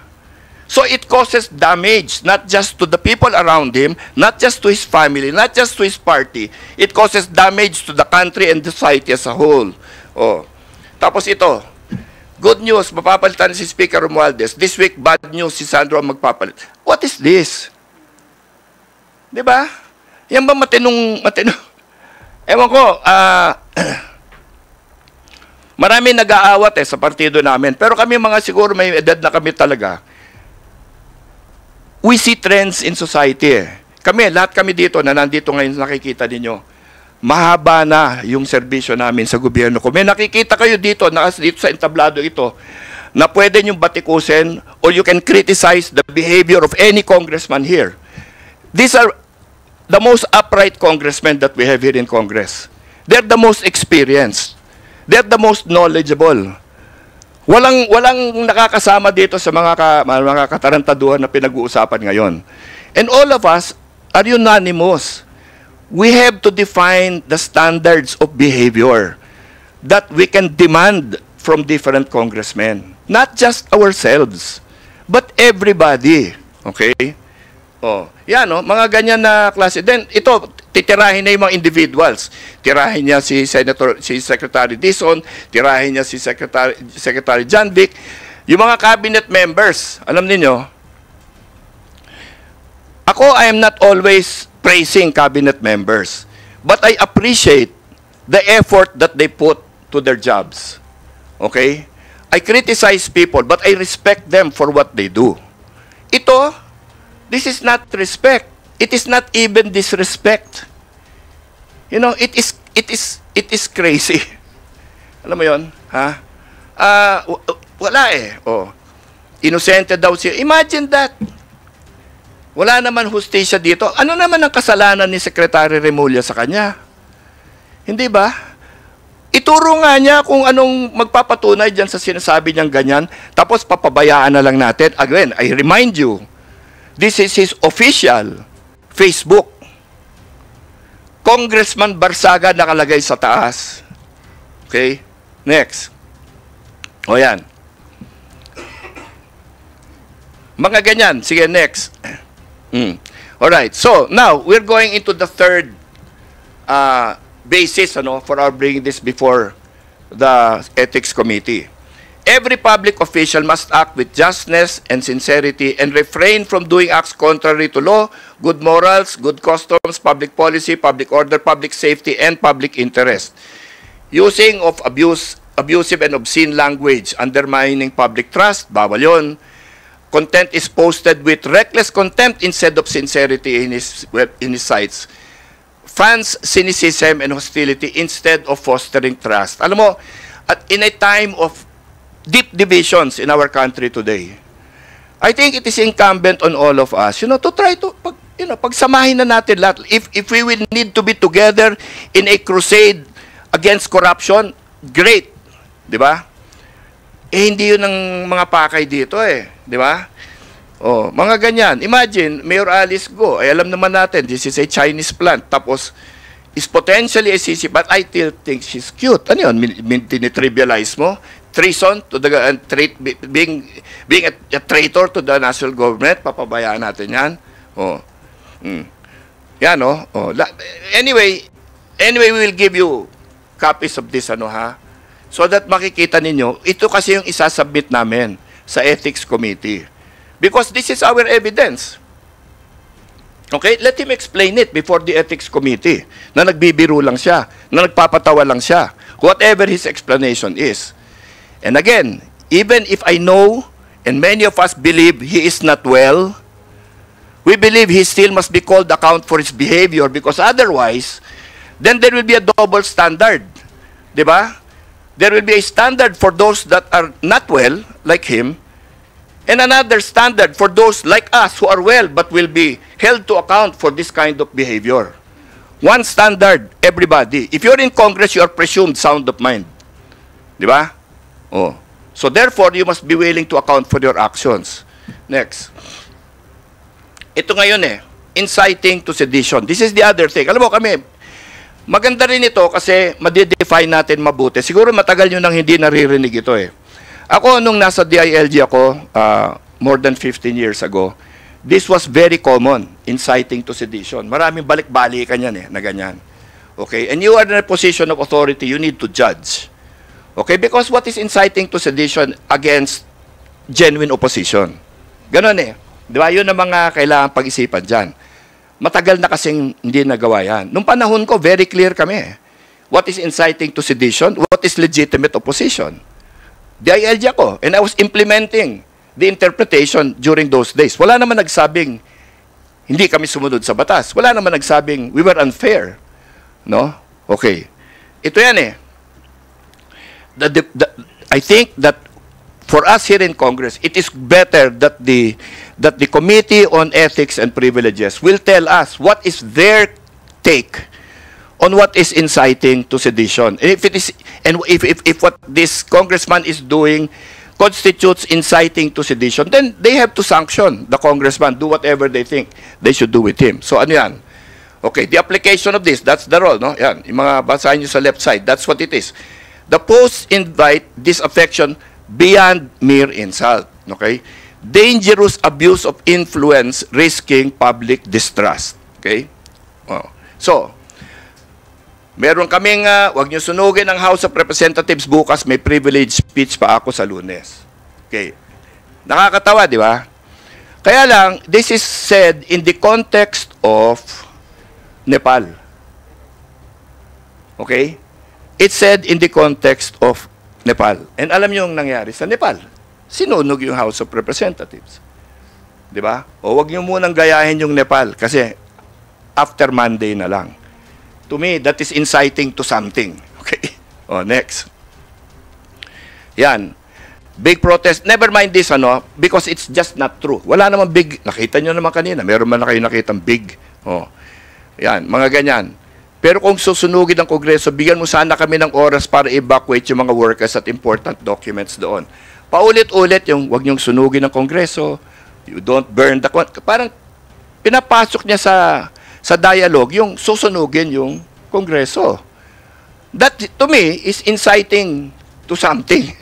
So it causes damage, not just to the people around him, not just to his family, not just to his party. It causes damage to the country and the society as a whole. Oh. Tapos ito, good news, mapapalitan si Speaker Romualdez. This week, bad news, si Sandro ang magpapalit. What is this? Diba? Yan ba matinong? Ewan ko, Marami nag-aawat sa partido namin. Pero kami mga siguro may edad na kami talaga. We see trends in society. Kami, lahat kami dito na nandito ngayon nakikita ninyo, mahaba na yung serbisyo namin sa gobyerno ko. May nakikita kayo dito sa entablado ito, na pwede niyong batikusin or you can criticize the behavior of any congressman here. These are the most upright congressmen that we have here in Congress. They're the most experienced. They're the most knowledgeable. Walang nakakasama dito sa mga katarantaduhan na pinag-uusapan ngayon. And all of us are unanimous. We have to define the standards of behavior that we can demand from different congressmen. Not just ourselves, but everybody. Okay? Oh, yan, no? Mga ganyan na klase. Then, ito, titirahin na yung mga individuals. Tirahin niya si Secretary Dizon, tirahin niya si Secretary John Vic. Yung mga cabinet members, alam niyo, ako, I am not always praising cabinet members, but I appreciate the effort that they put to their jobs. Okay? I criticize people, but I respect them for what they do. Ito, this is not respect. It is not even disrespect. You know, it is crazy. Alam mo 'yon, ha? Wala eh. Oh. Inosente daw siya. Imagine that. Wala naman hustisya dito. Ano naman ang kasalanan ni Secretary Remulla sa kanya? Hindi ba? Ituro nga niya kung anong magpapatunay dyan sa sinasabi niyang ganyan, tapos papabayaan na lang natin. Again, I remind you, this is his official Facebook. Congressman Barsaga nakalagay sa taas. Okay? Next. O yan. Mga ganyan. Sige, next. Alright. So, now, we're going into the third basis for our bringing this before the Ethics Committee. Every public official must act with justness and sincerity and refrain from doing acts contrary to law, good morals, good customs, public policy, public order, public safety, and public interest. Using of abusive and obscene language, undermining public trust, bawal yun. Content is posted with reckless contempt instead of sincerity in his sites. Fans cynicism and hostility instead of fostering trust. Alam mo, in a time of deep divisions in our country today, I think it is incumbent on all of us, to try to, pagsamahin na natin lahat. If we will need to be together in a crusade against corruption, great. Di ba? Hindi yun ang mga pakay dito Di ba? Oh, mga ganyan. Imagine, Mayor Alice Go, alam naman natin, this is a Chinese plant, tapos is potentially a sisi, but I still think she's cute. Ano yun? Tinitrivialize mo? Treason to the being a traitor to the national government, papabayaan natin yan. Oh. Yan, oh. Anyway, we will give you copies of this, so that makikita ninyo, ito kasi yung isasubmit namin sa Ethics Committee. Because this is our evidence. Okay? Let him explain it before the Ethics Committee. Na nagbibiro lang siya. Na nagpapatawa lang siya. Whatever his explanation is. And again, even if I know, and many of us believe he is not well, we believe he still must be called account for his behavior because otherwise, then there will be a double standard. Diba? There will be a standard for those that are not well, like him, and another standard for those like us who are well but will be held to account for this kind of behavior. One standard, everybody. If you're in Congress, you are presumed sound of mind. Di ba? Oh. So therefore, you must be willing to account for your actions. Next. Ito ngayon inciting to sedition. This is the other thing. Alam mo kami, maganda rin ito kasi madidefine natin mabuti. Siguro matagal nyo nang hindi naririnig ito Ako, nung nasa DILG ako, more than 15 years ago, this was very common, inciting to sedition. Maraming balik-balikan yan na ganyan. Okay? And you are in a position of authority, you need to judge. Okay? Because what is inciting to sedition against genuine opposition? Ganon Di ba? Yun ang mga kailangan pag-isipan dyan. Matagal na kasing hindi nagawa yan. Nung panahon ko, very clear kami. what is inciting to sedition, what is legitimate opposition. DILG ako, and I was implementing the interpretation during those days. Wala naman nagsabing hindi kami sumunod sa batas. Wala naman nagsabing we were unfair. No? Okay. Ito yan eh. I think that for us here in Congress, it is better that the Committee on Ethics and Privileges will tell us what is their take on what is inciting to sedition. And if what this congressman is doing constitutes inciting to sedition, then they have to sanction the congressman, do whatever they think they should do with him. So ano yan? Okay, the application of this, that's the role, no? Yan, yung mga basahin nyo sa left side, that's what it is. The posts invite disaffection beyond mere insult, okay? Dangerous abuse of influence risking public distrust, okay? Oh. So, meron kaming, wag nyo sunugin ang House of Representatives bukas, may privilege speech pa ako sa Lunes. Okay. Nakakatawa, di ba? Kaya lang, this is said in the context of Nepal. Okay? It's said in the context of Nepal. And alam nyo yung nangyari sa Nepal. Sinunog yung House of Representatives. Di ba? O wag nyo munang gayahin yung Nepal kasi after Monday na lang. To me, that is inciting to something. Okay? Oh, next. Yan. Big protest. Never mind this, because it's just not true. Wala namang big. Nakita nyo naman kanina. Meron man na kayo nakitang big. Oh. Yan, mga ganyan. Pero kung susunugin ng Kongreso, bigyan mo sana kami ng oras para evacuate yung mga workers at important documents doon. Paulit-ulit yung wag niyong sunugin ng Kongreso. You don't burn the... Parang pinapasok niya sa dialogue, yung susunugin yung Kongreso. That, to me, is inciting to something.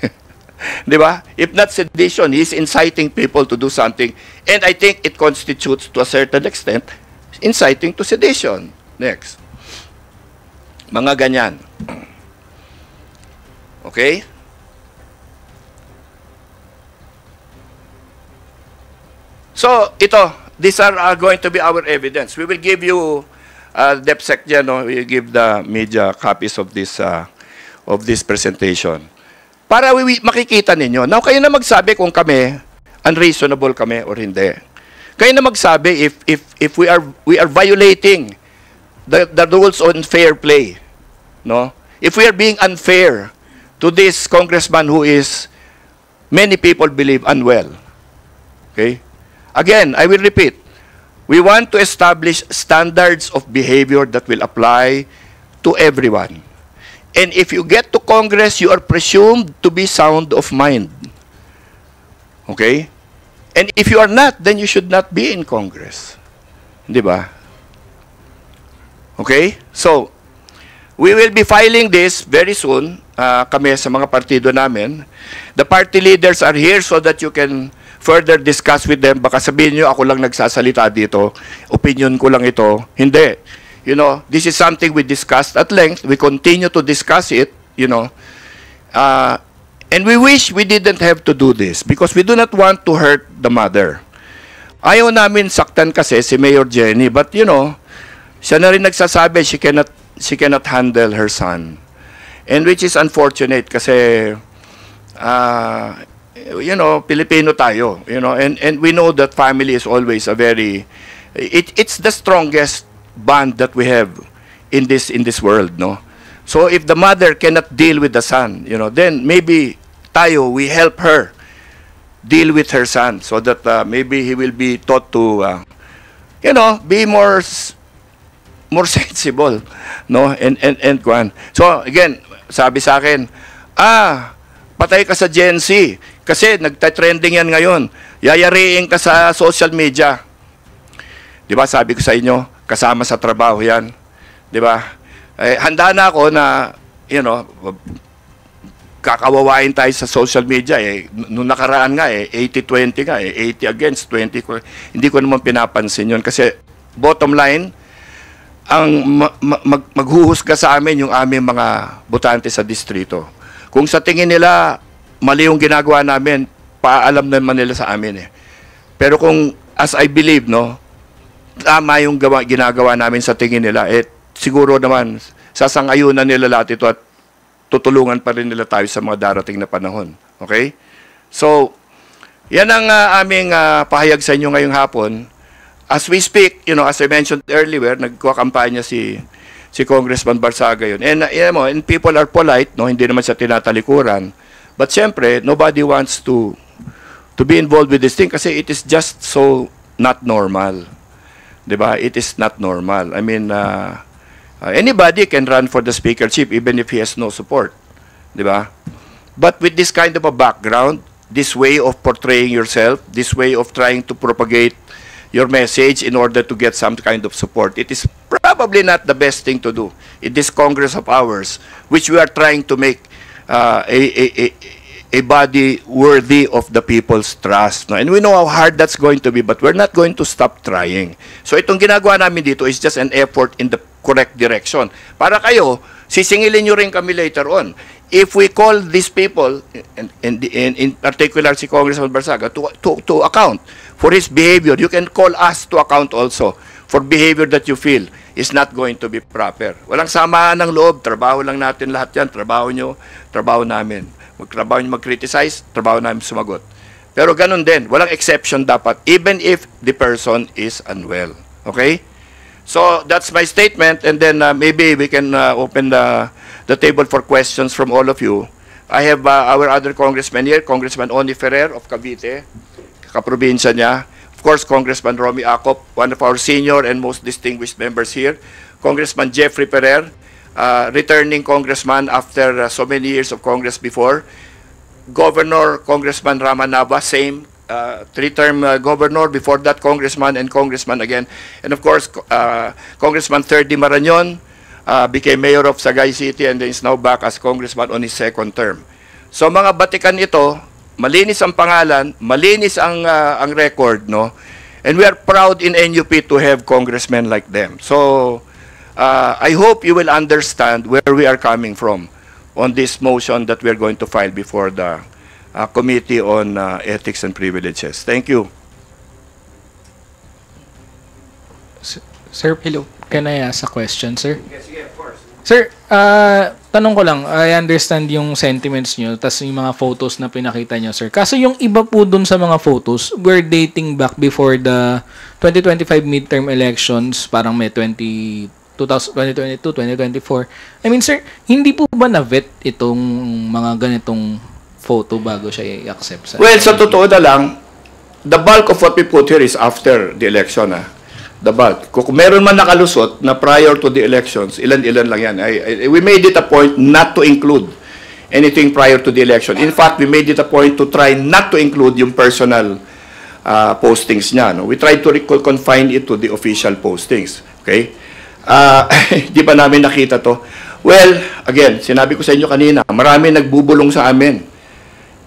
Di ba? If not sedition, he is inciting people to do something. And I think it constitutes, to a certain extent, inciting to sedition. Next. Mga ganyan. Okay? So, ito. These are going to be our evidence. We will give you, DepSec dyan, we will give the media copies of this presentation. Para makikita ninyo. Now, kayo na magsabi kung kami, unreasonable kami or hindi. Kayo na magsabi if we are violating the rules on fair play. No? If we are being unfair to this congressman who is, many people believe, unwell. Okay? Again, I will repeat, we want to establish standards of behavior that will apply to everyone. And if you get to Congress, you are presumed to be sound of mind. Okay? And if you are not, then you should not be in Congress. Di ba? Okay? So, we will be filing this very soon, kami sa mga partido namin. The party leaders are here so that you can further discuss with them. Baka sabihin nyo, ako lang nagsasalita dito. Opinion ko lang ito. Hindi. You know, this is something we discussed at length. We continue to discuss it, you know. And we wish we didn't have to do this because we do not want to hurt the mother. Ayaw namin saktan kasi si Mayor Jenny. But, you know, siya na rin nagsasabi she cannot handle her son. And which is unfortunate kasi you know, Pilipino tayo, you know, and we know that family is always a very, it's the strongest bond that we have in this world, no? So if the mother cannot deal with the son, you know, then maybe tayo, we help her deal with her son so that maybe he will be taught to, you know, be more sensible, no? And kwan. So again, sabi sa akin, patay ka sa Gen Z. Kasi nagta-trending yan ngayon. Yayariin ka sa social media. Di ba, sabi ko sa inyo, kasama sa trabaho yan. Di ba? Handa na ako na, you know, kakawawain tayo sa social media. Noong nakaraan nga, 80-20 nga, 80 against 20. Hindi ko naman pinapansin yun. Kasi, bottom line, ang maghuhusga sa amin yung aming mga botante sa distrito. Kung sa tingin nila, mali yung ginagawa namin, paalam naman nila sa amin eh. Pero kung, as I believe, no, tama yung ginagawa namin sa tingin nila, siguro naman, sasang-ayunan nila lahat ito at tutulungan pa rin nila tayo sa mga darating na panahon. Okay? So, yan ang aming pahayag sa inyo ngayong hapon. As we speak, as I mentioned earlier, nagkukampanya si Congressman Barsaga yun. And, and people are polite, no? Hindi naman siya tinatalikuran. But siyempre, nobody wants to be involved with this thing kasi it is just so not normal. Diba? It is not normal. I mean, anybody can run for the speakership even if he has no support. Diba? But with this kind of a background, this way of portraying yourself, this way of trying to propagate your message in order to get some kind of support, it is probably not the best thing to do in this Congress of ours, which we are trying to make a body worthy of the people's trust. No? And we know how hard that's going to be, but we're not going to stop trying. So itong ginagawa namin dito is just an effort in the correct direction. Para kayo, sisingilin nyo rin kami later on. If we call these people, in particular si Congressman Barsaga, to account for his behavior, you can call us to account also for behavior that you feel is not going to be proper. Walang samaan ng loob, trabaho lang natin lahat yan, trabaho nyo, trabaho namin. Magtrabaho nyo mag-criticize, trabaho namin sumagot. Pero ganun din, walang exception dapat, even if the person is unwell. Okay? So, that's my statement, and then maybe we can open the table for questions from all of you. I have our other congressmen here, Congressman Oni Ferrer of Cavite, kaprobinsya niya. Of course, Congressman Romy Acop, one of our senior and most distinguished members here. Congressman Jeffrey Ferrer, returning congressman after so many years of Congress before. Governor, Congressman Rama Nava, same, three-term governor, before that congressman and congressman again. And of course, Congressman Thirdy Marañon became mayor of Sagay City and then is now back as congressman on his second term. So mga batikan ito, malinis ang pangalan, malinis ang record, no? And we are proud in NUP to have congressmen like them. So I hope you will understand where we are coming from on this motion that we are going to file before the Committee on Ethics and Privileges. Thank you. Sir, hello. Can I ask a question, sir? Yes, yeah, of course. Sir, tanong ko lang, I understand yung sentiments nyo, tas yung mga photos na pinakita nyo, sir. Kaso yung iba po dun sa mga photos, we're dating back before the 2025 midterm elections, parang may 2022, 2024. I mean, sir, hindi po ba na-vet itong mga ganitong photo bago siya i-accept? Well, sa totoo na lang, the bulk of what we put here is after the election. The bulk. Kung meron man nakalusot na prior to the elections, ilan-ilan lang yan. We made it a point not to include anything prior to the election. In fact, we made it a point to try not to include yung personal postings niya. No? We tried to confine it to the official postings. Okay? Di pa namin nakita to. Well, again, sinabi ko sa inyo kanina, marami nagbubulong sa amin,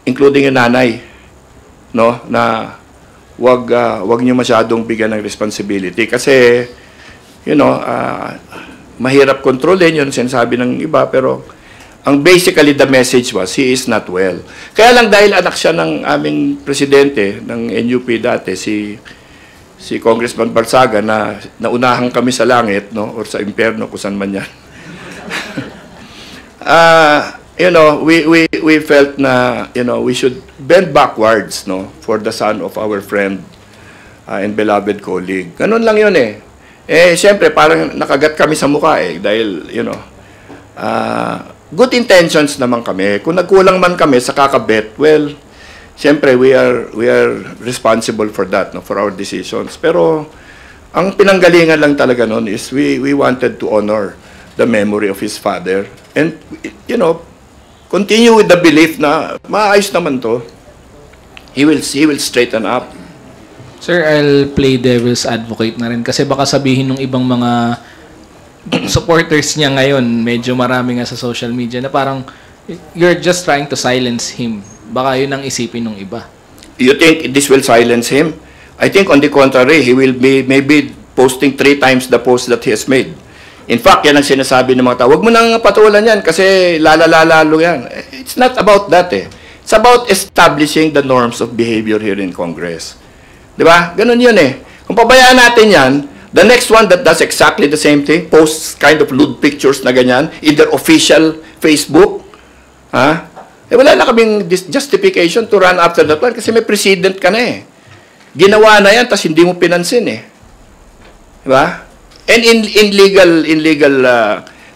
including yung nanay, no, na wag niyo masyadong bigyan ng responsibility kasi mahirap kontrolin yun sinasabi ng iba, pero ang basically the message was he is not well. Kaya lang dahil anak siya ng aming presidente ng NUP dati, si Congressman Barsaga, na naunahan kami sa langit, no, or sa impyerno kung saan man yan. We felt na, we should bend backwards, no, for the son of our friend and beloved colleague. Ganun lang yun eh. Siyempre, parang nakagat kami sa mukha eh, dahil, good intentions naman kami. Kung nagkulang man kami sa kakabet, well, siyempre, we are responsible for that, no, for our decisions. Pero, ang pinanggalingan lang talaga nun is we wanted to honor the memory of his father. And, continue with the belief na maayos naman to. He will straighten up. Sir, I'll play devil's advocate na rin kasi baka sabihin ng ibang mga supporters niya ngayon, medyo marami nga sa social media, na parang you're just trying to silence him. Baka yun ang isipin ng iba. You think this will silence him? I think on the contrary, he will be maybe posting 3 times the post that he has made. In fact, yan ang sinasabi ng mga tao. Huwag mo nang patulan yan kasi lalalo yan. It's not about that eh. It's about establishing the norms of behavior here in Congress. Di ba? Ganun yun eh. Kung pabayaan natin yan, The next one that does exactly the same thing, posts kind of lewd pictures na ganyan in their official Facebook. Wala na kaming justification to run after that one kasi may precedent ka na eh. Ginawa na yan, tas hindi mo pinansin eh. Diba? And in legal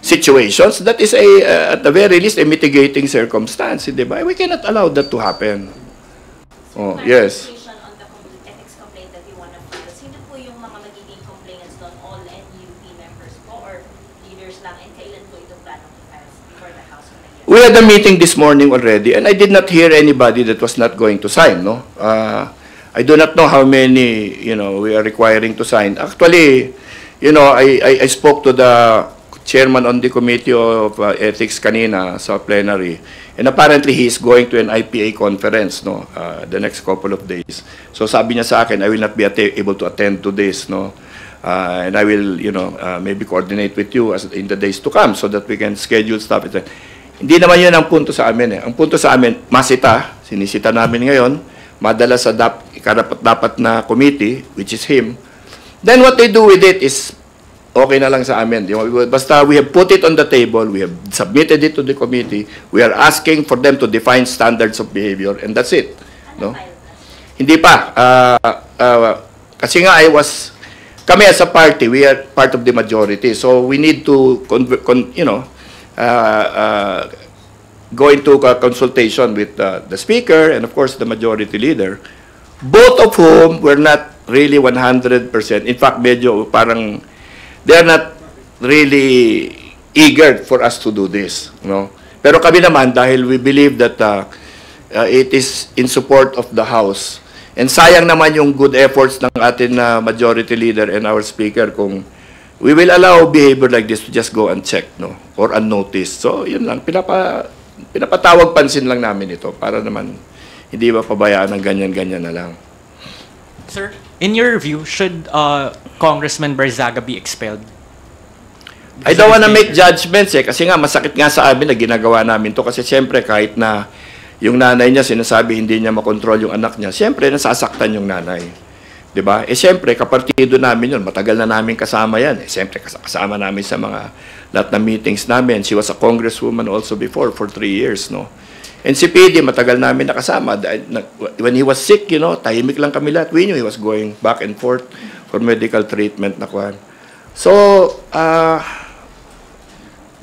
situations, that is at the very least a mitigating circumstance, diba? We cannot allow that to happen. Oh, yes. On the ethics complaint that you want to file, sino po yung mga magiging complainants doon? All NUP members po or leaders lang? And kailan po ito planong i-file before the House? We had a meeting this morning already, and I did not hear anybody that was not going to sign, no? I do not know how many, we are requiring to sign. Actually, I spoke to the chairman on the Committee of Ethics kanina sa plenary, and apparently he is going to an IPA conference, no, the next couple of days. So sabi niya sa akin, I will not be able to attend to this, no, and I will, maybe coordinate with you in the days to come so that we can schedule stuff. Hindi naman yun ang punto sa amin eh. Ang punto sa amin, sinisita namin ngayon, madala sa karapat-dapat na committee, which is him. Then what they do with it is okay na lang sa amin. Basta we have put it on the table, we have submitted it to the committee, we are asking for them to define standards of behavior, and that's it. No? Hindi pa. Kasi nga kami as a party, we are part of the majority, so we need to, go into a consultation with the speaker and of course the majority leader, both of whom were not really 100%. In fact, medyo parang they're not really eager for us to do this, no? Pero kami naman, dahil we believe that it is in support of the House, and sayang naman yung good efforts ng atin na majority leader and our speaker kung we will allow behavior like this to just go unchecked, no, or unnoticed. So yun lang, pinapatawag pansin lang namin ito para naman hindi ba pabayaan ng ganyan-ganyan na lang. Sir, in your view, should Congressman Barzaga be expelled? I don't wanna make judgments eh, kasi nga masakit nga sa amin na ginagawa namin to kasi siyempre kahit na yung nanay niya sinasabi hindi niya makontrol yung anak niya, siyempre nasasaktan yung nanay. Diba? Eh siyempre, kapartido namin yun, matagal na namin kasama yan. Eh siyempre, kasama namin sa mga lahat ng meetings namin. She was a congresswoman also before for 3 years, no? And si PD, matagal namin nakasama. When he was sick, tahimik lang kami lahat. We knew he was going back and forth for medical treatment na kwan. So,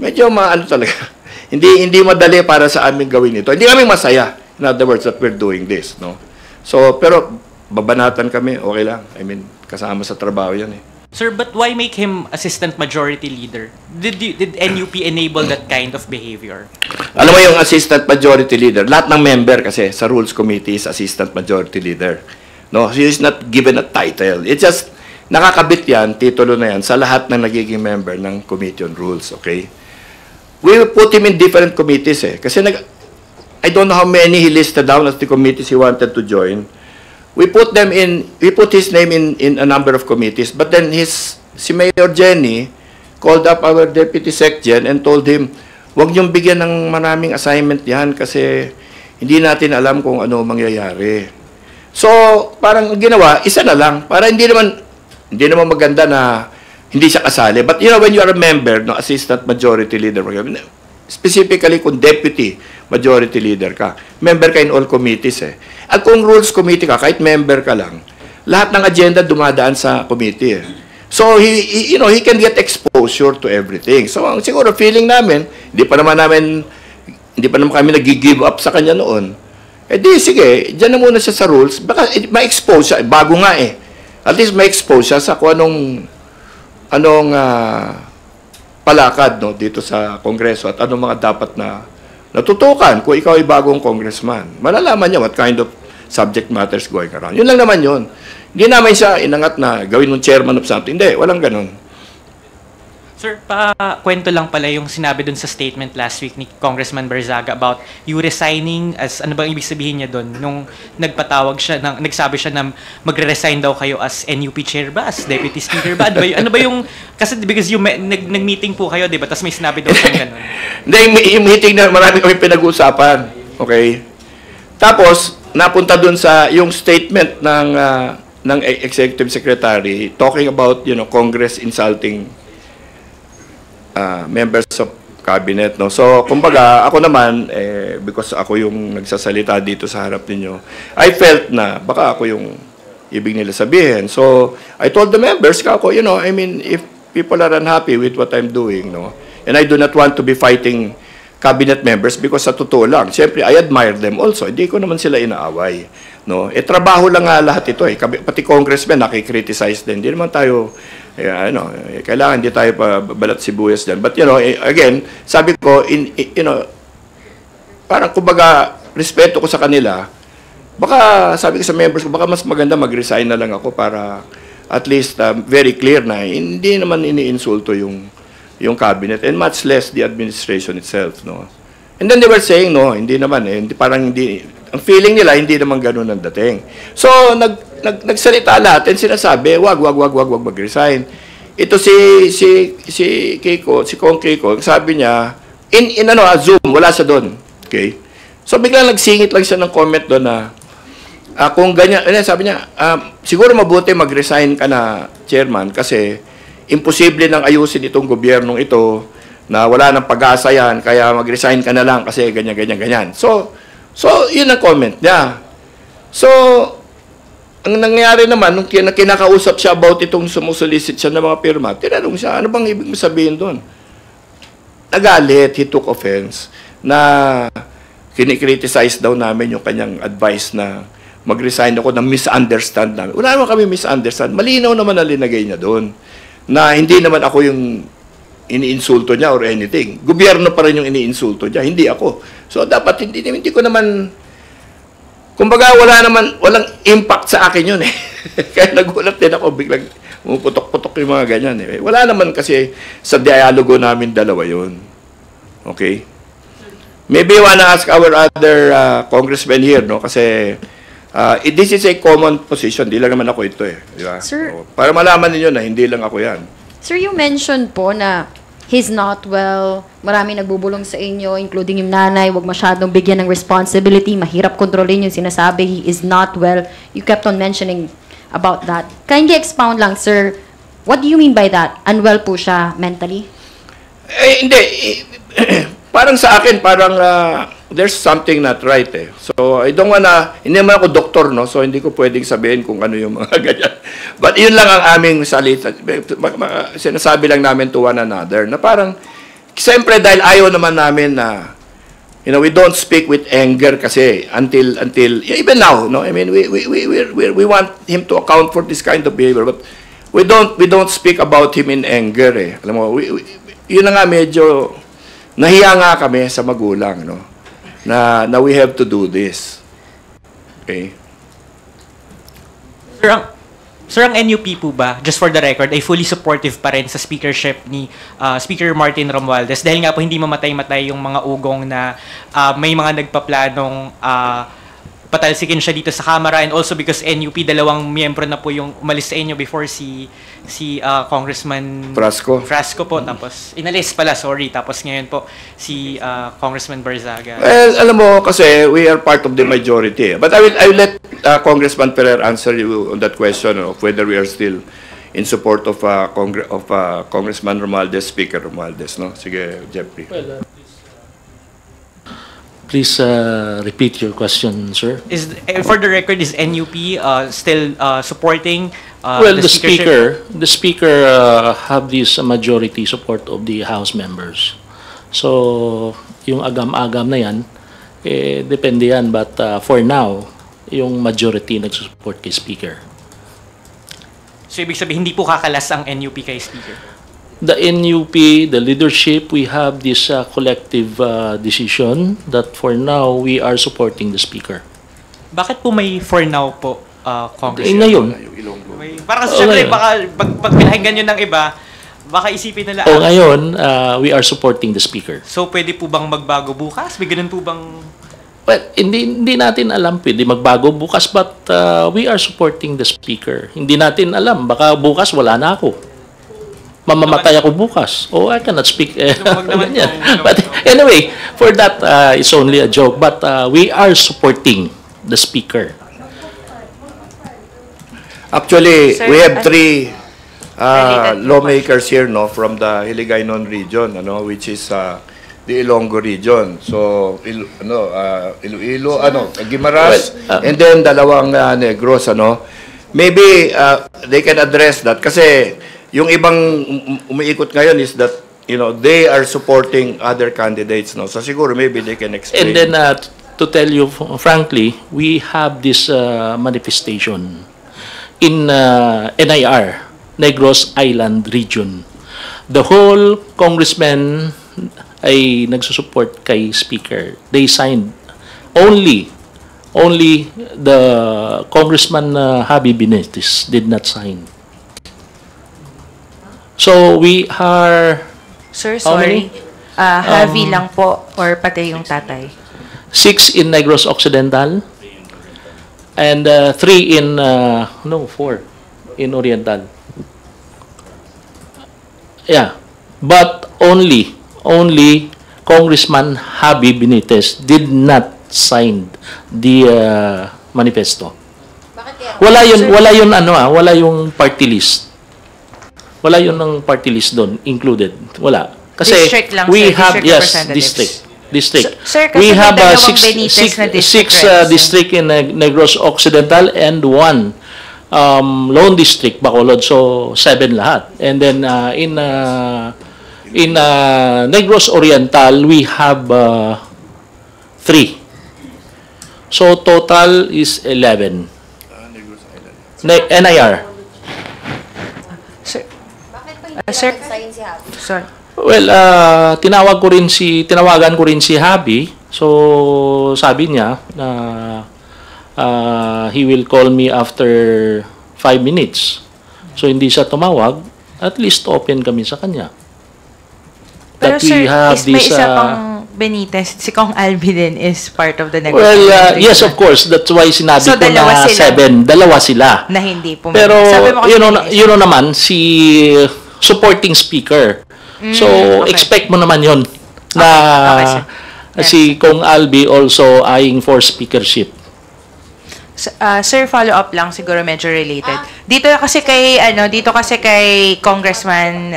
medyo maano talaga. hindi madali para sa amin gawin ito. Hindi kami masaya, in other words, that we're doing this, no? So, pero babanatan kami, okay lang. I mean, kasama sa trabaho yan eh. Sir, but why make him Assistant Majority Leader? Did NUP enable that kind of behavior? Alam mo yung Assistant Majority Leader, lahat ng member kasi sa Rules Committee is Assistant Majority Leader. No, he is not given a title. It's just, nakakabit yan, titulo na yan, sa lahat ng nagiging member ng Committee on Rules, okay? We put him in different committees eh. Kasi I don't know how many he listed down as the committees he wanted to join. We put his name in a number of committees, but then si Mayor Jenny called up our Deputy Secgen and told him, huwag niyong bigyan ng maraming assignment yan kasi hindi natin alam kung ano mangyayari. So, parang ginawa, isa na lang, para hindi naman maganda na hindi siya kasali. But when you are a member, no, Assistant Majority Leader, specifically kung Deputy Majority Leader ka, member ka in all committees eh. At kung Rules Committee ka, kahit member ka lang, lahat ng agenda dumadaan sa committee eh. So, he can get exposure to everything. So, siguro feeling namin, hindi pa naman kami nag-give up sa kanya noon. Eh di, sige, dyan na muna siya sa rules, baka ma-expose siya, bago nga eh. At least ma-expose siya sa kung anong palakad, no, dito sa Kongreso at anong mga dapat na natutukan kung ikaw ay bagong congressman. Malalaman niya what kind of subject matters going around. Yun lang naman yun. Hindi naman siya inangat na gawin mong chairman of something. Hindi, walang ganun. Sir, kwento lang pala yung sinabi dun sa statement last week ni Congressman Barzaga about you resigning as, ano bang ibig sabihin niya dun? Nung nagsabi siya na magre-resign daw kayo as NUP chair ba? As deputy speaker ba? Ano ba yung, kasi because nag-meeting po kayo, di ba? Tapos may sinabi daw siya ganun. Hindi, yung meeting na marami kami pinag-uusapan. Okay? Tapos, napunta dun sa yung statement ng ng executive secretary talking about, Congress insulting members of cabinet, no? So, kumbaga, ako naman, because ako yung nagsasalita dito sa harap ninyo, I felt na baka ako yung ibig nila sabihin. So, I told the members, I mean, if people are unhappy with what I'm doing, no? And I do not want to be fighting cabinet members because sa totoo lang, siyempre, I admire them also. Hindi ko naman sila inaaway, no? Trabaho lang nga lahat ito, pati congressmen nakikriticize din. Hindi naman tayo, kailangan hindi tayo pa balat sibuyas dyan. But, again, sabi ko, parang kumbaga, respeto ko sa kanila, baka, sabi ko sa members ko, baka mas maganda mag-resign na lang ako para at least very clear na hindi naman iniinsulto yung cabinet and much less the administration itself, no? And then they were saying, no, hindi naman ang feeling nila, hindi naman ganun ang dating. So, nagsalita lahat and sinasabi, wag mag-resign. Ito si Kiko, si Kong Kiko, sabi niya, Zoom, wala siya doon. Okay? So, biglang nagsingit lang siya ng comment doon na, kung ganyan, sabi niya, siguro mabuti mag-resign ka na, chairman, kasi imposible nang ayusin itong gobyernong ito na wala nang pag-asa yan, kaya mag-resign ka na lang kasi ganyan. So, yun ang comment niya. So, ang nangyari naman, nung kinakausap siya about itong sumusolicit siya ng mga pirma, tinanong siya, ano bang ibig sabihin doon? Nagalit, he took offense, na kinikriticize daw namin yung kanyang advice na mag-resign ako na misunderstand namin. Wala naman kami misunderstand. Malinaw naman na linagay niya doon na hindi naman ako yung iniinsulto niya or anything. Gobyerno pa rin yung iniinsulto niya, hindi ako. So, dapat hindi ko naman, kumbaga, walang impact sa akin yun eh. Kaya nagulat din ako, biglang putok-putok yung mga ganyan eh. Wala naman kasi sa dialogo namin dalawa yun. Okay? Maybe you wanna ask our other congressmen here, no? Kasi this is a common position. Di lang naman ako ito eh. Di ba? Sir, para malaman niyo na hindi lang ako yan. Sir, you mentioned po na he's not well, marami nagbubulong sa inyo, including yung nanay, wag masyadong bigyan ng responsibility, mahirap kontrolin yung sinasabi, he is not well. You kept on mentioning about that. Kindly expound lang, sir. What do you mean by that? Unwell po siya mentally? Hindi. Parang sa akin, there's something not right eh. So, I don't hindi naman ako doktor, no? So, hindi ko pwedeng sabihin kung ano yung mga ganyan. But yun lang ang aming salita. Sinasabi lang namin to one another na parang, siyempre dahil ayaw naman namin na, we don't speak with anger kasi until even now, no? I mean, we want him to account for this kind of behavior, but we don't speak about him in anger eh. Alam mo, yun na nga medyo nahiya nga kami sa magulang, no? Na we have to do this. Okay? Sir, ang NUP po ba, just for the record, ay fully supportive pa rin sa speakership ni Speaker Martin Romualdez dahil nga po hindi mamatay-matay yung mga ugong na may mga nagpaplanong patalsikin siya dito sa Kamara, and also because NUP, dalawang miyembro na po yung umalis sa inyo before si Congressman Frasco po, tapos inalis pala, sorry, tapos ngayon po si Congressman Barzaga. Well, alam mo, kasi we are part of the majority. But I will let Congressman Ferrer answer you on that question of whether we are still in support of Congressman Romualdez, Speaker Romualdez, no? Sige, Jeffrey. Well, please repeat your question, sir. For the record, is NUP still supporting well, the speaker have this majority support of the House members. So, yung agam-agam na yan, depende yan. But for now, yung majority nagsusupport kay Speaker. So, ibig sabihin, hindi po kakalas ang NUP kay Speaker? The NUP, the leadership, we have this collective decision that for now, we are supporting the Speaker. Bakit po may for now po, Congress? Ngayon. Parang siyempre, baka pag pinahinggan nyo ng iba, baka isipin nila. Ngayon, we are supporting the Speaker. So, pwede po bang magbago bukas? May ganun po bang... Well, hindi natin alam, pwede magbago bukas, but we are supporting the Speaker. Hindi natin alam, baka bukas wala na ako. Mamamatay ako bukas. Oh, I cannot speak. But anyway, for that, it's only a joke. But we are supporting the Speaker. Actually, Sir, we have three related lawmakers here, no, from the Hiligaynon region, which is the Ilonggo region. So, Iloilo, Guimaras, and then dalawang Negros, Maybe they can address that kasi yung ibang umiikot ngayon is that they are supporting other candidates, no. So siguro maybe they can explain. And then to tell you frankly, we have this manifestation in NIR, Negros Island region. The whole congressman ay nagsusupport kay Speaker. They signed. Only the Congressman Javi Benitez did not sign. So we are... Sir, how sorry. many? Javi lang po or pati yung tatay? 6 in Negros Occidental and 3 in 4 in Oriental. Yeah, but only Congressman Javi Benitez did not sign the manifesto. Wala yung party list. Wala yun ng party list doon included. Wala. Kasi District lang, we sir. have District district. Sir, kasi We have may dalawang 6 Benitez na district, district in Negros Occidental and 1 Lone District, Bacolod. So 7 lahat. And then in Negros Oriental, we have 3. So total is 11. NIR. Sir, sorry. Well, tinawagan ko rin si Javi. So sabi niya na he will call me after 5 minutes. So hindi siya tumawag, at least open kami sa kanya. Pero That sir, we have may this, isa pang Benitez, si Kong Albi din is part of the Negros. well, yes, of course. That's why sinabi So, ko dalawa na sila. 7. Dalawa sila. Na hindi po. Pero, Sabi mo kasi you know naman, si supporting speaker. So, okay. expect mo naman yon na Okay, si Kong Albi also eyeing for speakership. Sir, follow up lang, siguro medyo related. Dito kasi kay Congressman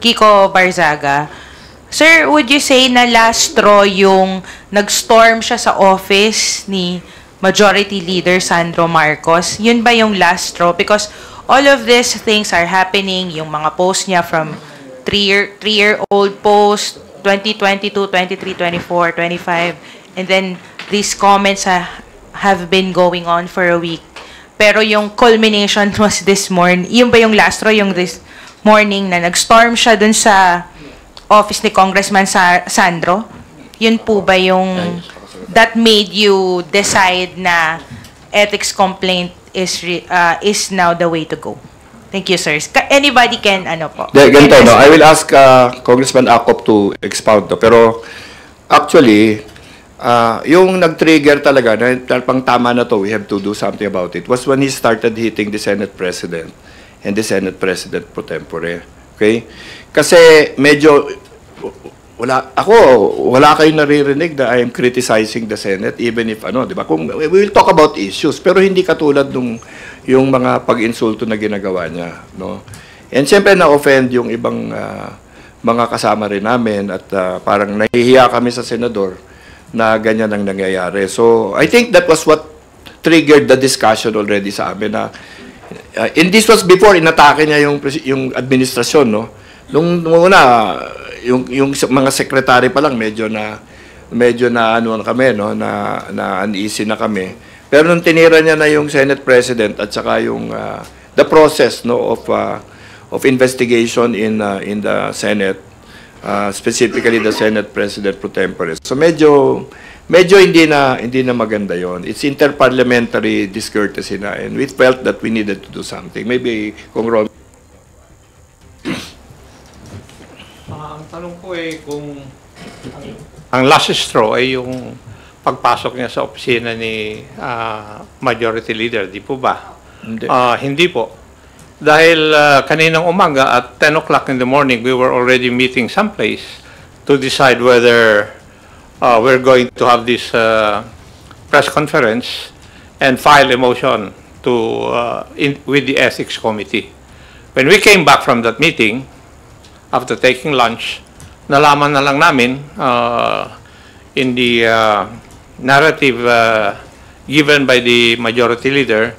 Kiko Barzaga. Sir, would you say na last straw yung nag-storm siya sa office ni Majority Leader Sandro Marcos? Yun ba yung last straw? Because all of these things are happening, yung mga post niya from 3-year-old post, 2022, 23, 24, 25, and then these comments have been going on for a week. Pero yung culmination was this morning. Yun ba yung last straw, yung this morning na nag-storm siya dun sa office ni Congressman Sandro? Yun po ba yung that made you decide na ethics complaint is now the way to go? Thank you, sir. Anybody can, Ganito, I will ask Congressman Acop to expound to. Pero, actually, yung nag-trigger talaga, na pang tama na to, we have to do something about it, was when he started hitting the Senate President and the Senate President pro tempore. Okay? Kasi medyo, wala kayong naririnig na I am criticizing the Senate, even if, di ba? We will talk about issues, pero hindi katulad yung mga pag-insulto na ginagawa niya, no? And siyempre na-offend yung ibang mga kasama rin namin at parang nahihiya kami sa senador na ganyan ang nangyayari. So, I think that was what triggered the discussion already sa amin na and this was before inatake niya yung administrasyon, no? Nung una, yung mga secretary pa lang medyo na kami, no, na uneasy na kami. Pero nung tinira niya na yung Senate President at saka yung the process, no, of investigation in the Senate, specifically the Senate President pro tempore. So medyo hindi na maganda yon. It's interparliamentary discourtesy na, and we felt that we needed to do something. Maybe Kung Ron. Ang tanong ko kung ang last straw ay yung pagpasok niya sa opisina ni Majority Leader, di po ba? Hindi po. Dahil kaninang umaga at 10 o'clock in the morning, we were already meeting someplace to decide whether we're going to have this press conference and file a motion to with the ethics committee. When we came back from that meeting, after taking lunch, nalaman na lang namin in the narrative given by the majority leader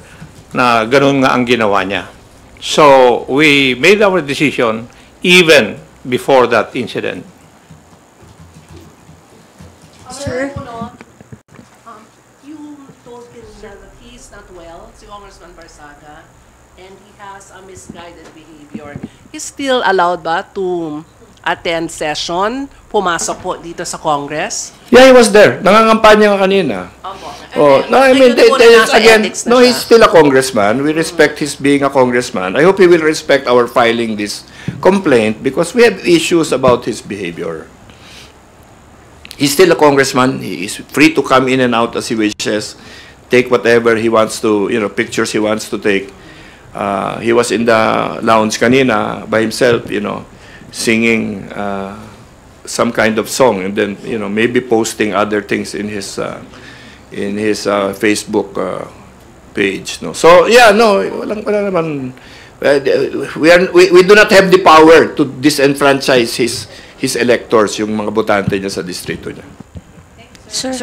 na ganun nga ang ginawa niya. So we made our decision even before that incident. Sir, you told him that he is not well, si Congressman Barzaga, and he has a misguided behavior. He's still allowed ba to attend session, pumasok po dito sa Congress? Yeah, he was there. Nangangampanya nga kanina. Oh, no, I mean, again, no, he's still a congressman. We respect his being a congressman. I hope he will respect our filing this complaint because we have issues about his behavior. He's still a congressman. He is free to come in and out as he wishes, take whatever he wants to, pictures he wants to take. He was in the lounge kanina by himself, singing some kind of song, and then maybe posting other things in his Facebook page. No, so yeah, no, wala naman. We do not have the power to disenfranchise his electors, yung mga botante niya sa distrito niya. Sir,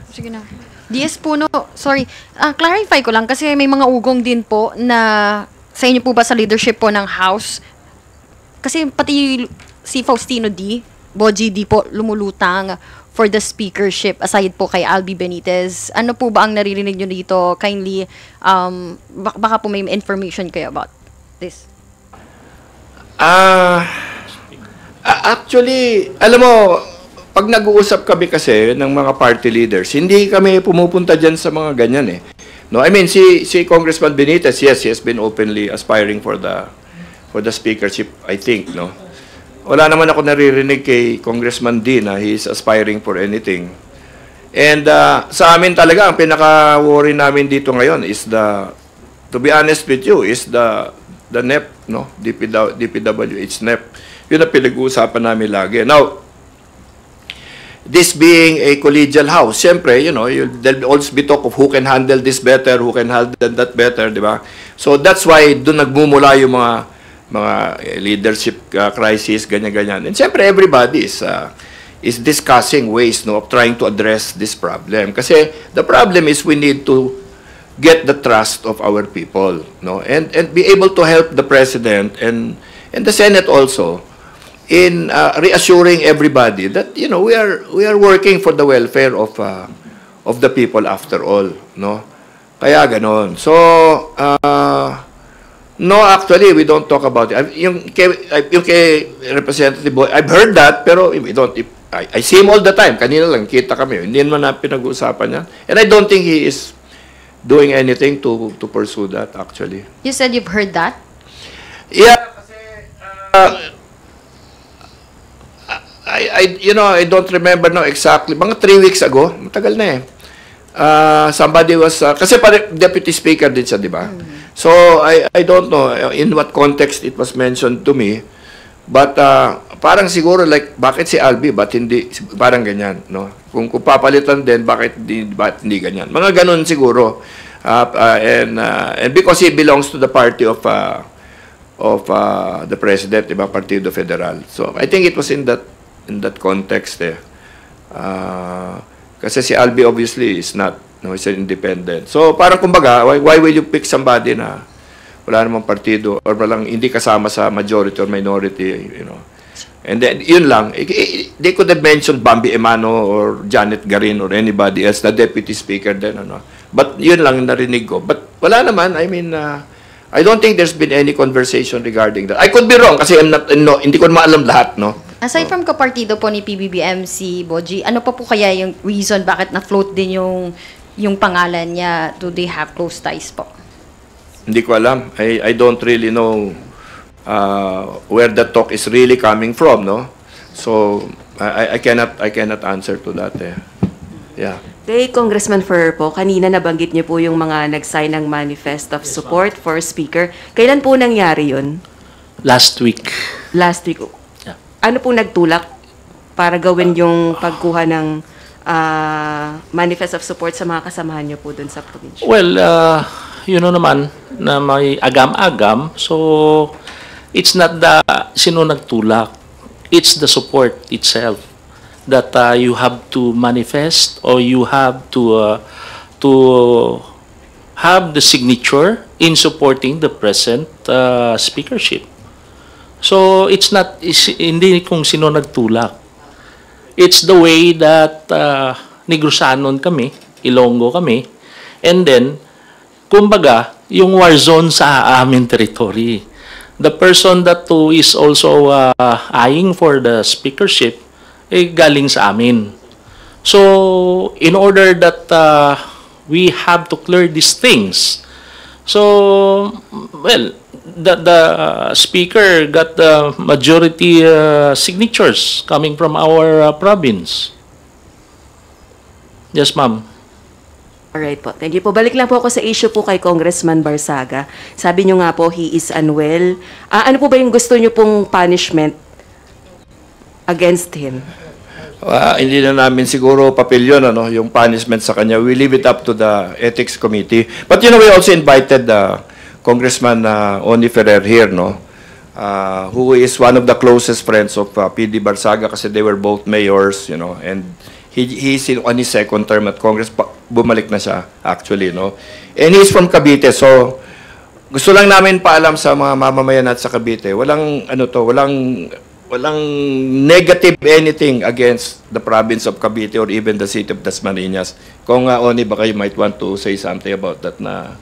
sige na. DS Puno, sorry. Clarify ko lang kasi may mga ugong din po na sa inyo po ba sa leadership po ng House? Kasi pati si Faustino D, Boji D po lumulutang for the speakership aside po kay Albi Benitez. Ano po ba ang naririnig nyo dito? Kindly, baka po may information kayo about this. Actually, alam mo, pag nag-uusap kami kasi ng mga party leaders, hindi kami pumupunta dyan sa mga ganyan eh. No, I mean, si Congressman Benitez, yes, he has been openly aspiring for the speakership, I think, no. Wala naman ako naririnig kay Congressman D na he is aspiring for anything. And sa amin talaga, ang pinaka-worry namin dito ngayon is to be honest with you, is the NEP, no, DPWH NEP. Yun ang pinag-uusapan namin lagi. Now, this being a collegial house, siyempre, there'll always be talk of who can handle this better, who can handle that better, di ba? So that's why doon nagmumula yung mga leadership crisis, ganyan-ganyan. And siyempre, everybody is discussing ways, no, of trying to address this problem. Kasi the problem is we need to get the trust of our people, no, and be able to help the President and the Senate also in reassuring everybody that we are working for the welfare of the people after all, no? Kaya ganon. So no, actually we don't talk about it. Yung kay Representative Boy, I've heard that, pero we don't. I see him all the time. Kanina lang kita kami. Hindi naman na pinag-uusapan niya. And I don't think he is doing anything to pursue that actually. You said you've heard that? Yeah, kasi I don't remember now exactly. Mga 3 weeks ago, matagal na eh. Somebody was, kasi deputy speaker din siya, di ba? So, I don't know in what context it was mentioned to me. But, parang siguro like, bakit si Albi? Ba't hindi, parang ganyan, no? Kung papalitan din, bakit hindi ganyan? Mga ganun siguro. And because he belongs to the party of the President, di ba? Partido Federal. So, I think it was in that context eh. Kasi si Albi obviously is not, no, he's an independent. So parang kumbaga, why will you pick somebody na wala namang partido or walang hindi kasama sa majority or minority, And then yun lang, they could have mentioned Bambi Emano or Janet Garin or anybody else, the deputy speaker then, But yun lang narinig ko. But wala naman, I mean, I don't think there's been any conversation regarding that. I could be wrong kasi hindi ko maalam lahat, no? Aside from kapartido po ni PBBM, Boji, ano pa po kaya yung reason bakit na-float din yung pangalan niya? Do they have close ties po? Hindi ko alam. I don't really know where the talk is really coming from, no? So, I cannot answer to that, eh. Yeah. Kay Congressman Ferrer po, kanina nabanggit niyo po yung mga nag-sign ng manifest of support for Speaker. Kailan po nangyari yun? Last week. Last week. Yeah. Ano po nagtulak para gawin yung pagkuha ng manifest of support sa mga kasamahan niyo po dun sa probinsya? Well, you know naman, na may agam-agam. So, it's not the sino nagtulak. It's the support itself that you have to manifest, or you have to have the signature in supporting the present speakership. So, it's not, hindi kung sino nagtulak. It's the way that Negros kami, Ilonggo kami, and then, kumbaga, yung war zone sa aming territory. The person that too is also eyeing for the speakership, galing sa amin. So, in order that we have to clear these things, so, well, the speaker got the majority signatures coming from our province. Yes, ma'am. Alright po. Thank you po. Balik lang po ako sa issue po kay Congressman Barzaga. Sabi nyo nga po, he is unwell. Ano po ba yung gusto nyo pong punishment against him? Hindi na namin siguro papel yun, yung punishment sa kanya. We leave it up to the Ethics Committee. But we also invited Congressman Oni Ferrer here, who is one of the closest friends of PD Barzaga kasi they were both mayors, and he's on his second term at Congress. Bumalik na siya, actually, And he's from Cavite, so gusto lang namin paalam sa mga mamamayan at sa Cavite, walang negative anything against the province of Cavite or even the city of Dasmariñas. Kung Oni, baka you might want to say something about that na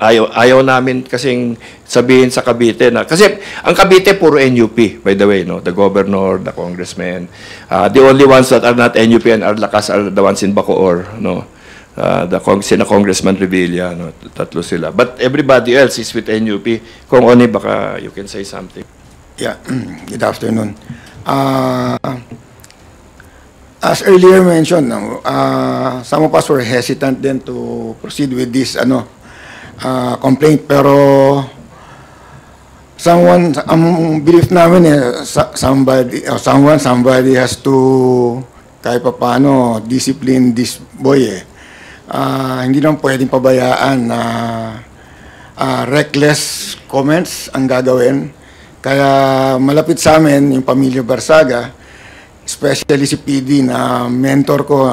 ayaw namin kasing sabihin sa Cavite na, kasi ang Cavite puro NUP, by the way, the governor, the congressman. The only ones that are not NUP and are lakas are the ones in Bacoor, sina Congressman Revilla, tatlo sila. But everybody else is with NUP. Kung Oni, baka you can say something. Yeah, good afternoon. As earlier mentioned, some of us were hesitant then to proceed with this complaint, pero belief namin somebody has to kahit pa paano discipline this boy hindi naman pwedeng pabayaan na reckless comments ang gagawin. Kaya malapit sa amin yung pamilya Barzaga, especially si PD na mentor ko,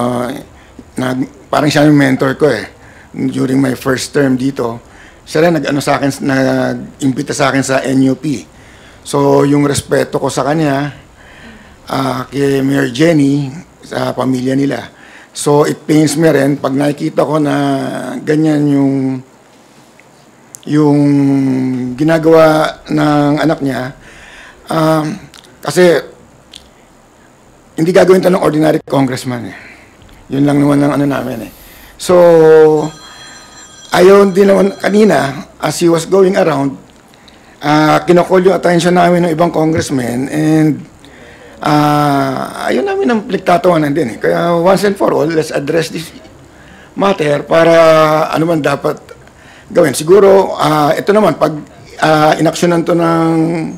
parang siya yung mentor ko during my first term dito. Siya rin nag-imbita sa akin sa NUP. So yung respeto ko sa kanya, kay Mayor Jenny, sa pamilya nila. So it pains me rin pag nakikita ko na ganyan yung ginagawa ng anak niya, kasi hindi gagawin ito ng ordinary congressman. Yun lang naman ang namin. So, ayaw din naman kanina, as he was going around, kinokol yung attention namin ng ibang congressmen, and ayaw namin ng pagtatawanan din. Kaya once and for all, let's address this matter para ano man dapat gawin. Siguro, ito naman, pag inaksyonan to ng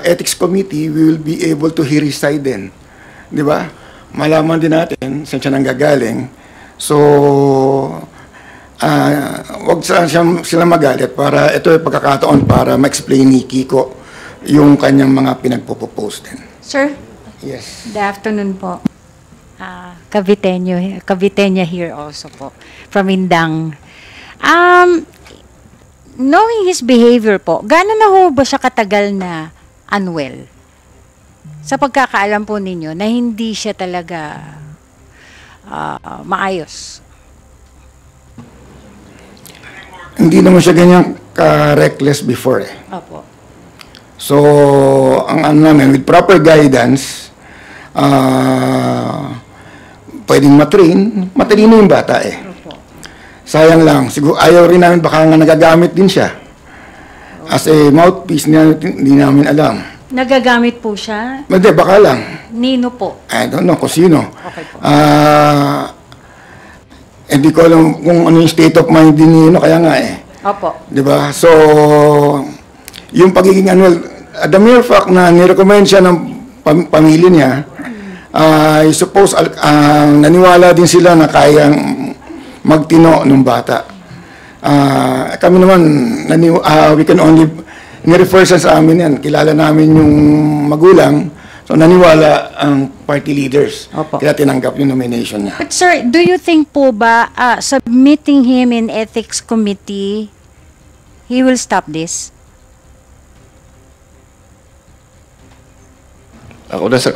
Ethics Committee, we will be able to hear his side din. Di ba? Malaman din natin saan siya nanggagaling. So, wag sila magalit para ito yung pagkakataon para ma-explain ni Kiko yung kanyang mga pinagpo-post din. Sir? Yes. Good afternoon po. Caviteña here also po, from Indang. Knowing his behavior po, gano'n na ho ba siya katagal na unwell? Sa pagkakaalam po ninyo na hindi siya talaga maayos. Hindi naman siya ganyan ka-reckless before Opo. So, ang namin, with proper guidance, pwedeng matalino yung bata Sayang lang, siguro ayaw rin namin, baka nga nagagamit din siya. As a mouthpiece, hindi namin alam. Nagagamit po siya? Hindi, baka lang. Nino po? I don't know kung sino. Okay po. Hindi ko alam kung ano yung state of mind din Nino, kaya nga Opo. Diba? So, yung pagiging the mere fact na nirecommend siya ng pamilya niya, I suppose naniwala din sila na kayang magtino ng bata. Kami naman, we can only, ni-refer sa amin yan, kilala namin yung magulang, so naniwala ang party leaders. Kaya tinanggap yung nomination niya. But sir, do you think po ba submitting him in ethics committee, he will stop this? Ako na sa...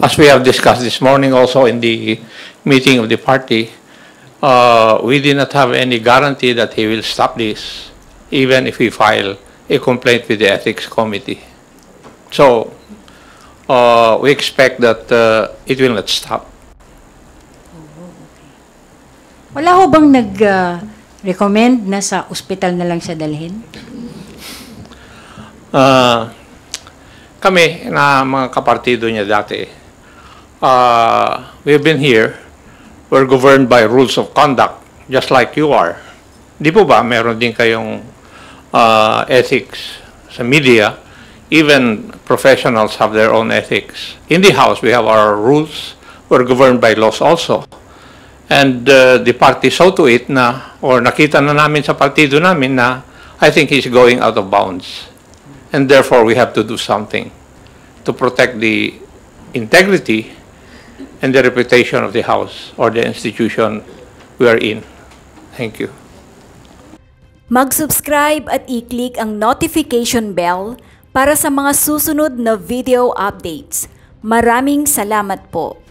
As we have discussed this morning also in the meeting of the party, we did not have any guarantee that he will stop this, even if we file a complaint with the ethics committee. So, we expect that it will not stop. Wala ho bang nag-recommend na sa ospital na lang siya dalhin? Kami na mga kapartido niya dati, we've been here, we're governed by rules of conduct, just like you are. Di po ba, meron din kayong ethics sa media, even professionals have their own ethics. In the House, we have our rules, we're governed by laws also. And the party saw to it na, or nakita na namin sa partido namin na, I think he's going out of bounds. And therefore, we have to do something to protect the integrity and the reputation of the House or the institution we are in. Thank you. Mag-subscribe at i-click ang notification bell para sa mga susunod na video updates. Maraming salamat po.